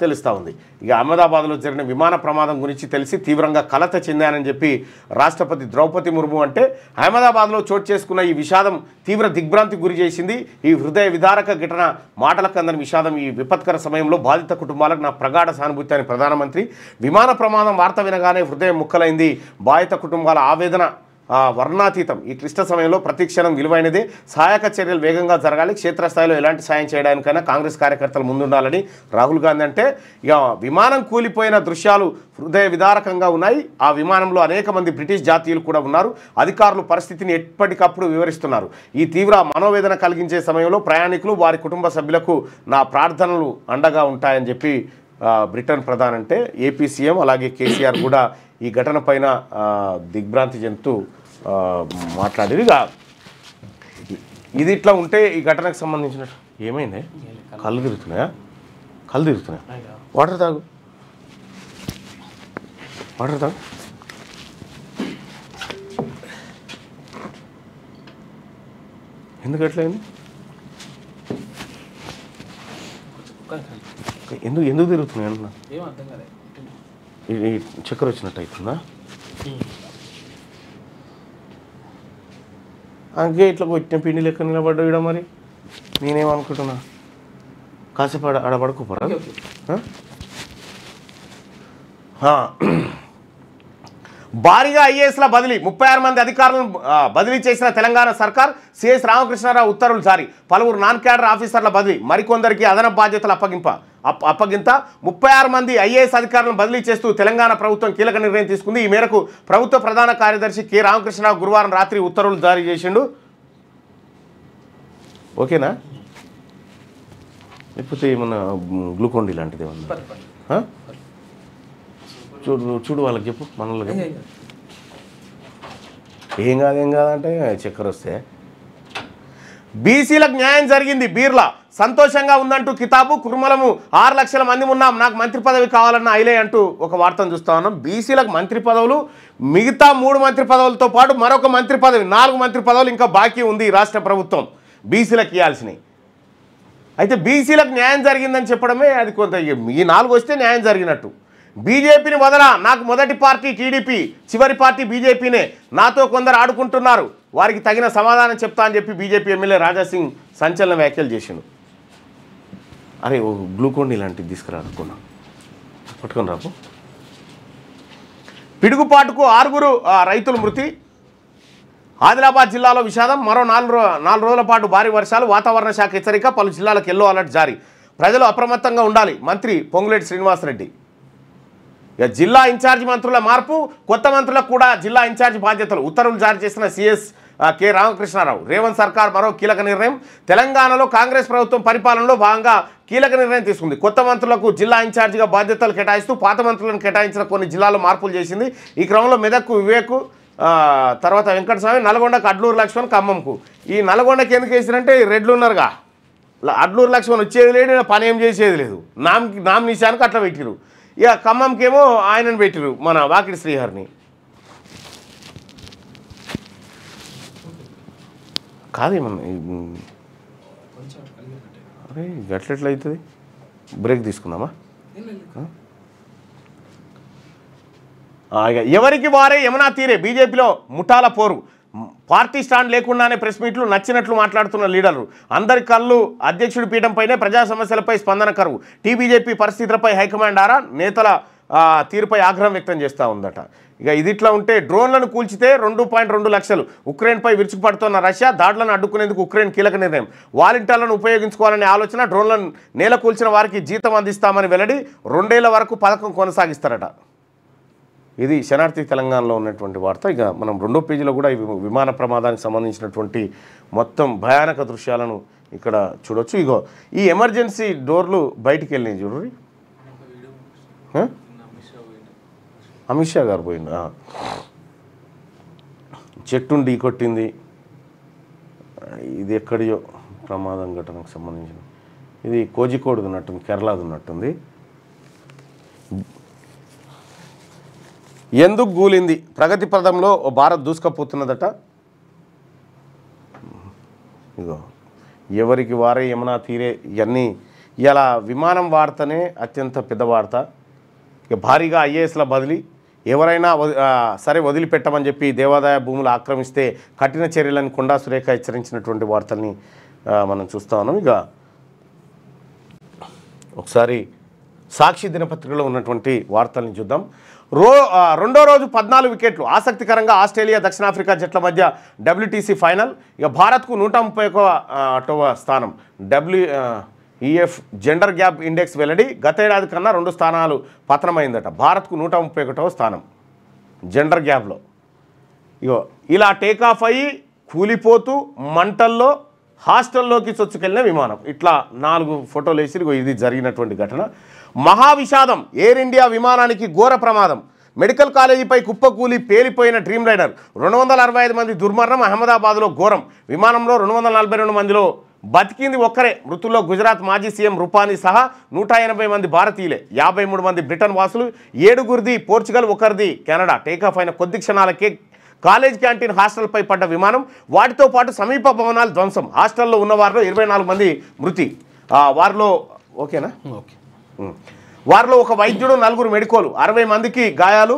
తెలుస్తూ ఉంది. ఇక అహ్మదాబాద్లో జరిగిన విమాన ప్రమాదం గురించి తెలిసి తీవ్రంగా కలత చెందానని చెప్పి రాష్ట్రపతి ద్రౌపది ముర్ము అంటే, అహ్మదాబాద్లో చోటు చేసుకున్న ఈ విషాదం తీవ్ర దిగ్భ్రాంతికి గురి చేసింది. ఈ హృదయ విదారక ఘటన మాటలకు అందని విషాదం. ఈ విపత్కర సమయంలో బాధిత కుటుంబాలకు నా ప్రగాఢ సానుభూతి అని ప్రధానమంత్రి. విమాన ప్రమాదం వార్త వినగానే హృదయం ముక్కలైంది. బాధిత కుటుంబాల ఆవేదన వర్ణాతీతం. ఈ క్లిష్ట సమయంలో ప్రతి క్షణం విలువైనదే. సహాయక చర్యలు వేగంగా జరగాలి. క్షేత్రస్థాయిలో ఎలాంటి సాయం చేయడానికైనా కాంగ్రెస్ కార్యకర్తలు ముందుండాలని రాహుల్ గాంధీ అంటే, ఇక విమానం కూలిపోయిన దృశ్యాలు హృదయ విదారకంగా ఉన్నాయి. ఆ విమానంలో అనేక మంది బ్రిటిష్ జాతీయులు కూడా ఉన్నారు. అధికారులు పరిస్థితిని ఎప్పటికప్పుడు వివరిస్తున్నారు. ఈ తీవ్ర మనోవేదన కలిగించే సమయంలో ప్రయాణికులు, వారి కుటుంబ సభ్యులకు నా ప్రార్థనలు అండగా ఉంటాయని చెప్పి బ్రిటన్ ప్రధాని అంటే, ఏపీ సీఎం అలాగే కేసీఆర్ కూడా ఈ ఘటన పైన దిగ్భ్రాంతి చెందుతూ మాట్లాడేది. ఇది ఇట్లా ఉంటే ఈ ఘటనకు సంబంధించినట్టు ఏమైంది, కళ్ళు తిరుగుతున్నాయా, వాటర్ తాగు, ఎందుకు ఎట్లయింది, ఎందుకు తిరుగుతున్నాయి అన్న, చక్కెర వచ్చినట్టు అవుతుందా, అంకే ఇట్లా కొట్టిన పిండి లెక్క నిలబడ్డా. మరి నేనేమనుకుంటున్నా, కాసేపు ఆడ పడుకోపోరా. భారీగా ఐఏఎస్ల బదిలీ, 36 మంది అధికారులను బదిలీ చేసిన తెలంగాణ సర్కార్. సిఎస్ రామకృష్ణారావు ఉత్తర్వులు జారీ. పలువురు నాన్ క్యాడర్ ఆఫీసర్ల బదిలీ, మరికొందరికి అదనపు బాధ్యతలు అప్పగింత. 36 మంది ఐఏఎస్ అధికారులను బదిలీ చేస్తూ తెలంగాణ ప్రభుత్వం కీలక నిర్ణయం తీసుకుంది. ఈ మేరకు ప్రభుత్వ ప్రధాన కార్యదర్శి కె రామకృష్ణరావు గురువారం రాత్రి ఉత్తర్వులు జారీ చేసిండు. ఓకేనా, లేకపోతే ఏమన్నా గ్లూకోండి లాంటిది ఏమన్నా చూడు వాళ్ళకి చెప్పు, మనోళ్ళకి ఏం కాదంటే చక్కెర వస్తే. బీసీలకు న్యాయం జరిగింది బీర్లా సంతోషంగా ఉందంటూ కితాబు కుర్మలము 6 లక్షల మంది ఉన్నాం నాకు మంత్రి పదవి కావాలన్న ఐలే అంటూ ఒక వార్తను చూస్తా ఉన్నాం. బీసీలకు మంత్రి పదవులు మిగతా 3 మంత్రి పదవులతో పాటు మరొక మంత్రి పదవి 4 మంత్రి పదవులు ఇంకా బాకీ ఉంది రాష్ట్ర ప్రభుత్వం బీసీలకు ఇవ్వాల్సినవి. అయితే బీసీలకు న్యాయం జరిగిందని చెప్పడమే అది కొంత ఈ 4 వస్తే న్యాయం జరిగినట్టు. బీజేపీని వదలా నాకు మొదటి పార్టీ టీడీపీ చివరి పార్టీ బీజేపీనే నాతో కొందరు ఆడుకుంటున్నారు వారికి తగిన సమాధానం చెప్తా అని చెప్పి బీజేపీ ఎమ్మెల్యే రాజాసింగ్ సంచలన వ్యాఖ్యలు చేసిండు. అరే ఓ గ్లూకోన్ ఇలాంటివి తీసుకురాకున్నా పట్టుకొని రాపు. పిడుగుపాటుకు 6 రైతులు మృతి. ఆదిలాబాద్ జిల్లాలో విషాదం. మరో 4 రోజుల పాటు భారీ వర్షాలు. వాతావరణ శాఖ హెచ్చరిక. పలు జిల్లాలకు ఎల్లో అలర్ట్ జారీ. ప్రజలు అప్రమత్తంగా ఉండాలి. మంత్రి పొంగులేటి శ్రీనివాసరెడ్డి. ఇక జిల్లా ఇన్ఛార్జి మంత్రుల మార్పు. కొత్త మంత్రులకు కూడా జిల్లా ఇన్ఛార్జి బాధ్యతలు. ఉత్తర్వులు జారీ చేసిన సిఎస్ కె రామకృష్ణారావు. రేవంత్ సర్కార్ మరో కీలక నిర్ణయం. తెలంగాణలో కాంగ్రెస్ ప్రభుత్వం పరిపాలనలో భాగంగా కీలక నిర్ణయం తీసుకుంది. కొత్త మంత్రులకు జిల్లా ఇన్ఛార్జిగా బాధ్యతలు కేటాయిస్తూ పాత మంత్రులను కేటాయించిన కొన్ని జిల్లాల్లో మార్పులు చేసింది. ఈ క్రమంలో మెదక్కు వివేకు, తర్వాత వెంకటస్వామి, నల్గొండకు అడ్లూరు లక్ష్మణ్, ఖమ్మంకు. ఈ నల్గొండకి ఎందుకు వేసిరంటే రెడ్లు ఉన్నారుగా, అడ్లూరు లక్ష్మణ్ వచ్చేది లేదు, పని ఏం చేసేది లేదు, నామ్ నిశానికి అట్లా పెట్టిరు. ఇక ఖమ్మంకేమో ఆయనను పెట్టిరు మన వాకిడి శ్రీహరిని. కాదేమన్నా అరే గట్లెట్లా అవుతుంది. బ్రేక్ తీసుకుందామా? ఇక ఎవరికి వారే యమునా తీరే. బీజేపీలో ముఠాల పోరు. పార్టీ స్టాండ్ లేకుండానే ప్రెస్ మీట్లు నచ్చినట్లు మాట్లాడుతున్న లీడర్లు. అందరి కళ్ళు అధ్యక్షుడి పీఠంపైనే. ప్రజా సమస్యలపై స్పందన కరువు. టీబీజేపీ పరిస్థితులపై హైకమాండ్ ఆరా. నేతల తీరుపై ఆగ్రహం వ్యక్తం చేస్తూ ఉందట. ఇక ఇదిట్లా ఉంటే డ్రోన్లను కూల్చితే 2.2 లక్షలు. ఉక్రెయిన్పై విరుచుకుపడుతున్న రష్యా. దాడులను అడ్డుకునేందుకు ఉక్రెయిన్ కీలక నిర్ణయం. వాలంటీర్లను ఉపయోగించుకోవాలనే ఆలోచన. డ్రోన్లను నేల కూల్చిన వారికి జీతం అందిస్తామని వెల్లడి. 2 ఏళ్ల వరకు పథకం కొనసాగిస్తారట. ఇది శనార్థి తెలంగాణలో ఉన్నటువంటి వార్త. ఇక మనం 2వ పేజీలో కూడా ఈ విమాన ప్రమాదానికి సంబంధించినటువంటి మొత్తం భయానక దృశ్యాలను ఇక్కడ చూడొచ్చు. ఇగో ఈ ఎమర్జెన్సీ డోర్లు బయటికి వెళ్ళినాయి చూడండి. అమిత్ షా గారు పోయింది. చెట్టును ఢీకొట్టింది. ఇది ఎక్కడియో ప్రమాదం ఘటనకు సంబంధించిన ఇది కోజికోడుది ఉన్నట్టుంది, కేరళది ఉన్నట్టుంది. ఎందుకు గూలింది? ప్రగతి పదంలో భారత్ దూసుకపోతున్నదట. ఇగో ఎవరికి వారే యమునా తీరే. ఇవన్నీ ఇలా విమానం వార్తనే అత్యంత పెద్ద వార్త. ఇక భారీగా ఐఏఎస్ల బదిలీ. ఎవరైనా సరే వదిలిపెట్టమని చెప్పి దేవాదాయ భూములు ఆక్రమిస్తే కఠిన చర్యలను కొండా సురేఖ హెచ్చరించినటువంటి వార్తల్ని మనం చూస్తా ఉన్నాం. ఇక ఒకసారి సాక్షి దినపత్రికలో ఉన్నటువంటి వార్తల్ని చూద్దాం. రెండో రోజు 14 వికెట్లు. ఆసక్తికరంగా ఆస్ట్రేలియా దక్షిణాఫ్రికా జట్ల మధ్య WTC ఫైనల్. ఇక భారత్కు 131వ స్థానం. WEF జెండర్ గ్యాప్ ఇండెక్స్ వెల్లడి. గతేడాది కన్నా 2 స్థానాలు పతనమైందట. భారత్కు 131వ స్థానం జెండర్ గ్యాప్లో. ఇగో ఇలా టేకాఫ్ అయ్యి కూలిపోతూ మంటల్లో హాస్టల్లోకి చొచ్చుకెళ్ళిన విమానం. ఇట్లా 4 ఫోటోలు వేసి ఇది జరిగినటువంటి ఘటన. మహావిషాదం. ఎయిర్ ఇండియా విమానానికి ఘోర ప్రమాదం. మెడికల్ కాలేజీపై కుప్పకూలి పేలిపోయిన డ్రీమ్ రైడర్. 265 మంది దుర్మరణం. అహ్మదాబాద్లో ఘోరం. విమానంలో 242 మందిలో బతికింది ఒక్కరే. మృతుల్లో గుజరాత్ మాజీ సీఎం రూపానీ సహా 180 మంది భారతీయులే. 53 మంది బ్రిటన్ వాసులు. 7గురిది పోర్చుగల్, 1 కెనడా. టేకాఫ్ అయిన కొద్ది క్షణాలకే కాలేజ్ క్యాంటీన్ హాస్టల్పై పడ్డ విమానం. వాటితో పాటు సమీప భవనాలు ధ్వంసం. హాస్టల్లో ఉన్న వారిలో 24 మంది మృతి. వారిలో ఓకేనా ఓకే వారిలో ఒక వైద్యుడు, 9 మెడికోలు, 60 మందికి గాయాలు.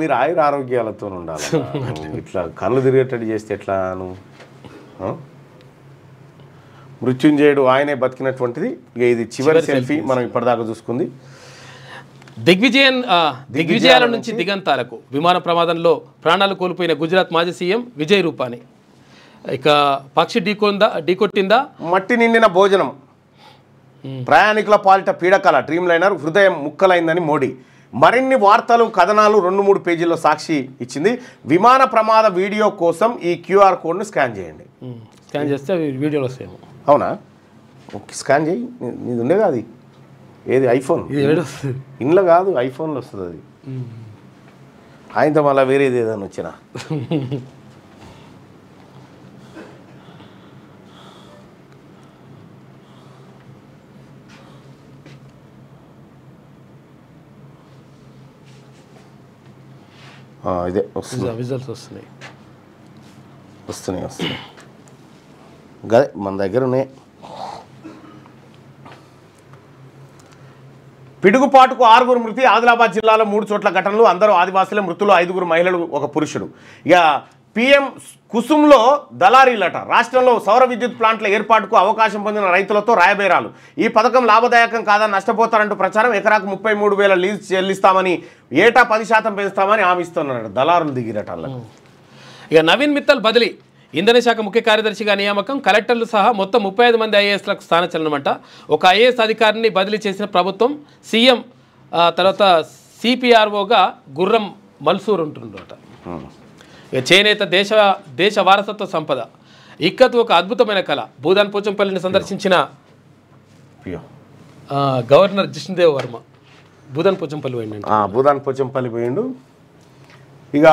మీరు ఆరోగ్యాలతో ఉండాలి. ఇట్లా కళ్ళు తిరిగేటట్టు చేస్తే ఎట్లాను? మృత్యుంజయుడు ఆయనే బతికినటువంటిది. ఇక ఇది చివరి సెల్ఫీ మనం ఇప్పటిదాకా చూసుకుంది. దిగ్విజయాల నుంచి దిగంతాలకు. విమాన ప్రమాదంలో ప్రాణాలు కోల్పోయిన గుజరాత్ మాజీ సీఎం విజయ్ రూపానీ. ఇక పక్షి ఢీకొట్టిందా? మట్టి నిండిన భోజనం. ప్రయాణికుల పాలిట పీడకల. డ్రీమ్ లైనర్ హృదయం ముక్కలైందని మోడీ. మరిన్ని వార్తలు, కథనాలు 2-3 పేజీల్లో సాక్షి ఇచ్చింది. విమాన ప్రమాద వీడియో కోసం ఈ QR కోడ్ను స్కాన్ చేయండి. స్కాన్ చేస్తే వీడియోలు వస్తాయి. అవునా? ఓకే, స్కాన్ చేయి. ఇది ఉండేగా అది ఏది ఐఫోన్ ఇంట్లో కాదు, ఐఫోన్లో వస్తుంది అది. ఆయనతో మళ్ళీ వేరేది ఏదైనా వచ్చినా ఇదే వస్తుంది, విజువల్స్ వస్తున్నాయి. గదే మన దగ్గర ఉన్నాయి. పిడుగుపాటుకు 6 మృతి. ఆదిలాబాద్ జిల్లాలో 3 చోట్ల ఘటనలు. అందరూ ఆదివాసులే. మృతులు 5 మహిళలు, 1 పురుషుడు. ఇక PM కుసుమ్లో దళారీలట. రాష్ట్రంలో సౌర విద్యుత్ ప్లాంట్ల ఏర్పాటుకు అవకాశం పొందిన రైతులతో రాయబేరాలు. ఈ పథకం లాభదాయకం కాదని నష్టపోతారంటూ ప్రచారం. ఎకరాకు 33,000 లీజ్ చెల్లిస్తామని, ఏటా 10% పెంచుతామని హామీ ఇస్తున్నారట. దళారులు దిగిరట. ఇక నవీన్ మిత్తల్ బదిలీ. ఇంధన శాఖ ముఖ్య కార్యదర్శిగా నియామకం. కలెక్టర్లు సహా మొత్తం 35 మంది ఐఏఎస్లకు స్థానచలనమంట. ఒక ఐఏఎస్ అధికారిని బదిలీ చేసిన ప్రభుత్వం. సీఎం తర్వాత CPROగా గుర్రం మల్సూర్ ఉంటుందట. ఇక చేనేత దేశ వారసత్వ సంపద. ఇక్కత్ ఒక అద్భుతమైన కళ. భూదాన్ పోచంపల్లిని సందర్శించిన గవర్నర్ జిష్ణుదేవ్ వర్మ భూదాన్ పోచంపల్లి పోయిండు. ఇక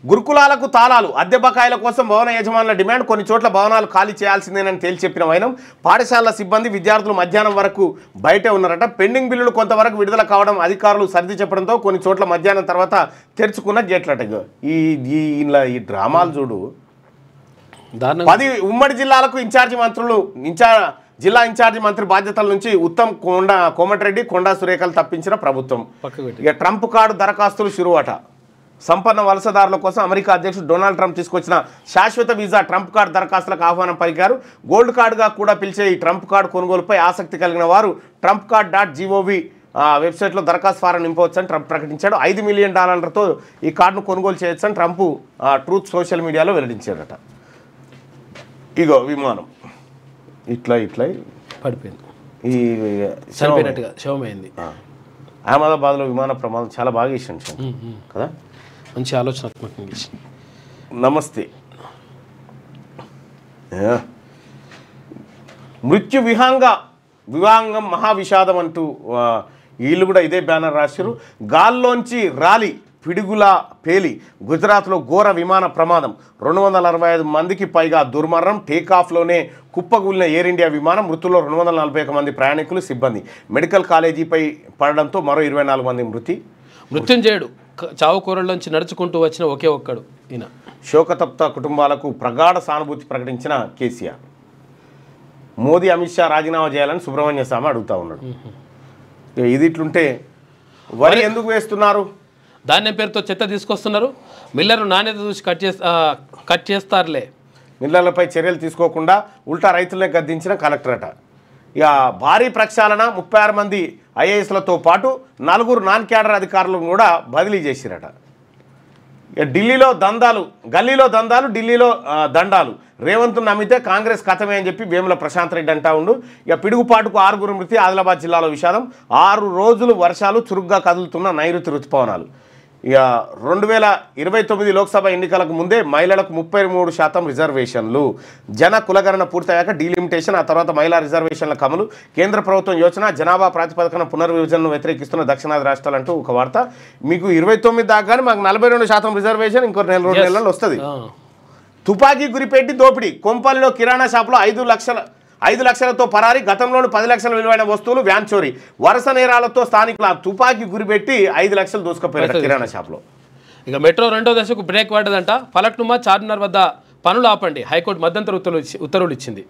గురుకులాలకు తాళాలు. అద్దె బకాయిల కోసం భవన యజమానుల డిమాండ్. కొన్ని చోట్ల భవనాలు ఖాళీ చేయాల్సిందేనని తేల్చి చెప్పిన వైనం. పాఠశాలల సిబ్బంది, విద్యార్థులు మధ్యాహ్నం వరకు బయటే ఉన్నారట. పెండింగ్ బిల్లులు కొంతవరకు విడుదల కావడం అధికారులు సర్ది చెప్పడంతో కొన్ని చోట్ల మధ్యాహ్నం తర్వాత తెరుచుకున్న గేట్లట. ఈ డ్రామాలు చూడు. 10 ఉమ్మడి జిల్లాలకు జిల్లా ఇన్ఛార్జి మంత్రి బాధ్యతల నుంచి ఉత్తమ్ కోమటిరెడ్డి, కొండా సురేఖలు తప్పించిన ప్రభుత్వం. ఇక ట్రంప్ కార్డు దరఖాస్తులు షురువట. సంపన్న వలసదారుల కోసం అమెరికా అధ్యక్షుడు డొనాల్డ్ ట్రంప్ తీసుకొచ్చిన శాశ్వత వీసా ట్రంప్ కార్డు దరఖాస్తులకు ఆహ్వానం పలికారు. గోల్డ్ కార్డుగా కూడా పిలిచే ఈ ట్రంప్ కార్డు కొనుగోలుపై ఆసక్తి కలిగిన వారు trumpcard.gov వెబ్సైట్లో దరఖాస్తు ఫారం నింపవచ్చని ట్రంప్ ప్రకటించాడు. $5 మిలియన్ ఈ కార్డును కొనుగోలు చేయొచ్చని ట్రంప్ ట్రూత్ సోషల్ మీడియాలో వెల్లడించాడట. ఇగో విమానం ఇట్లా పడిపోయింది. శవమైంది. అహ్మదాబాద్లో విమాన ప్రమాదం చాలా బాగా ఇష్టం కదా. మంచి ఆలోచనాత్మకంగా. నమస్తే. మృత్యు వివాంగం మహావిషాదం అంటూ వీళ్ళు కూడా ఇదే బ్యానర్ రాశారు. గాల్లోంచి రాలి పిడుగులా పేలి గుజరాత్లో ఘోర విమాన ప్రమాదం. 265 మందికి పైగా దుర్మరణం. టేకాఫ్లోనే కుప్పగూలిన ఎయిర్ ఇండియా విమానం. మృతుల్లో 241 మంది ప్రయాణికులు, సిబ్బంది. మెడికల్ కాలేజీపై పడడంతో మరో 24 మంది మృత్యుంజయుడు చావు కూరల్లోంచి నడుచుకుంటూ వచ్చిన ఒకే ఒక్కడు ఈయన. శోకతప్త కుటుంబాలకు ప్రగాఢ సానుభూతి ప్రకటించిన కేసీఆర్. మోదీ, అమిత్ షా రాజీనామా చేయాలని సుబ్రహ్మణ్య స్వామి అడుగుతా ఉన్నాడు. ఇది ఇట్లుంటే వరి ఎందుకు వేస్తున్నారు? ధాన్యం పేరుతో చెత్త తీసుకొస్తున్నారు. మిల్లర్లు నాణ్యత చూసి కట్ చేస్తారులే. మిల్లర్లపై చర్యలు తీసుకోకుండా ఉల్టా రైతులనే గద్దించిన కలెక్టరట. ఇక భారీ ప్రక్షాళన. 36 మంది ఐఏఎస్లతో పాటు 4 నాన్ క్యాడర్ అధికారులను కూడా బదిలీ చేసిరట. ఇక ఢిల్లీలో దందాలు, గల్లీలో దందాలు, ఢిల్లీలో దండాలు. రేవంత్ నమ్మితే కాంగ్రెస్ కథమే అని చెప్పి వేముల ప్రశాంత్ రెడ్డి అంటా ఉండు. ఇక పిడుగుపాటుకు 6 మృతి. ఆదిలాబాద్ జిల్లాలో విషాదం. 6 రోజులు వర్షాలు, చురుగ్గా కదులుతున్న నైరుతి రుతుపవనాలు. ఇక 2029 లోక్సభ ఎన్నికలకు ముందే మహిళలకు 33% రిజర్వేషన్లు. జన కులగణన పూర్తయ్యాక డీలిమిటేషన్, ఆ తర్వాత మహిళా రిజర్వేషన్ల అమలు. కేంద్ర ప్రభుత్వం యోచన. జనాభా ప్రాతిపదికన పునర్విభజనను వ్యతిరేకిస్తున్న దక్షిణాది రాష్ట్రాలు అంటూ ఒక వార్త. మీకు 29 దాకా కానీ మాకు 42% రిజర్వేషన్ ఇంకో 2 నెలల్లో వస్తుంది. తుపాకీ గురిపెట్టి దోపిడీ. కొంపల్లిలో కిరాణా షాపులో 5 లక్షలతో పరారీ. గతంలోని 10 లక్షల విలువైన వస్తువులు, వ్యాన్ చోరీ. వరుస నేరాలతో స్థానికుల తుపాకీ గురిపెట్టి 5 లక్షలు దోసుకుపోయారు కిరాణా షాప్లో. ఇక మెట్రో 2వ దశకు బ్రేక్ పడ్డదంట. ఫలక్నుమా, చార్మినార్ వద్ద పనులు ఆపండి. హైకోర్టు మధ్యంతర ఉత్తర్వులు ఇచ్చింది.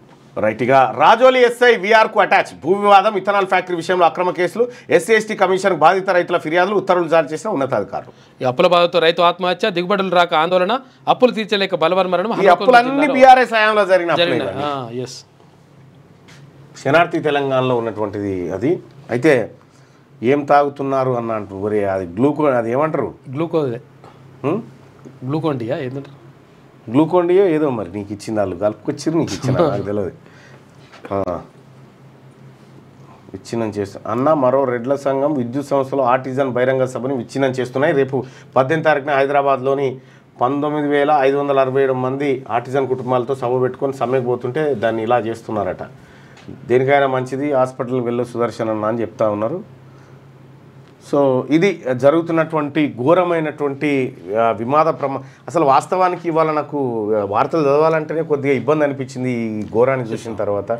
రైట్. ఇక రాజోలి ఎస్ఐ వీఆర్కు అటాచ్. భూ వివాదం, ఇథనాల్ ఫ్యాక్టరీ విషయంలో అక్రమ కేసులు, SC/ST కమిషన్ బాధిత రైతుల ఫిర్యాదులు, ఉత్తర్వులు జారీ చేసిన ఉన్నతాధికారులు. ఈ అప్పుల బాధతో రైతు ఆత్మహత్య, దిగుబడులు రాక ఆందోళన, అప్పులు తీర్చలేక బలవన్మరణం. ఈ అప్పులన్నీ బీఆర్ఎస్ హయాంలో జరిగిన శనార్థి తెలంగాణలో ఉన్నటువంటిది అది. అయితే ఏం తాగుతున్నారు అన్న అంటారు. ఒరే అది గ్లూకోన్, అది ఏమంటారు? గ్లూకోండియా ఏంటంటారు? గ్లూకోండియో ఏదో మరి నీకు ఇచ్చింది, వాళ్ళు కలుపుకొచ్చారు, నీకు ఇచ్చిన నాకు తెలియదు. విచ్ఛిన్నం చేస్తా అన్న. మరో రెడ్ల సంఘం విద్యుత్ సంస్థలో ఆర్టిజన్ బహిరంగ సభని విచ్ఛిన్నం చేస్తున్నాయి. రేపు 18వ తారీఖున హైదరాబాద్లోని 19,567 మంది ఆర్టిజన్ కుటుంబాలతో సభ పెట్టుకొని సమ్మెకు పోతుంటే దాన్ని ఇలా చేస్తున్నారట. దేనికైనా మంచిది, హాస్పిటల్కి వెళ్ళి సుదర్శన్ అన్న అని చెప్తా ఉన్నారు. సో ఇది జరుగుతున్నటువంటి ఘోరమైనటువంటి అసలు వాస్తవానికి ఇవాళ నాకు వార్తలు చదవాలంటేనే కొద్దిగా ఇబ్బంది అనిపించింది ఈ ఘోరాన్ని చూసిన తర్వాత.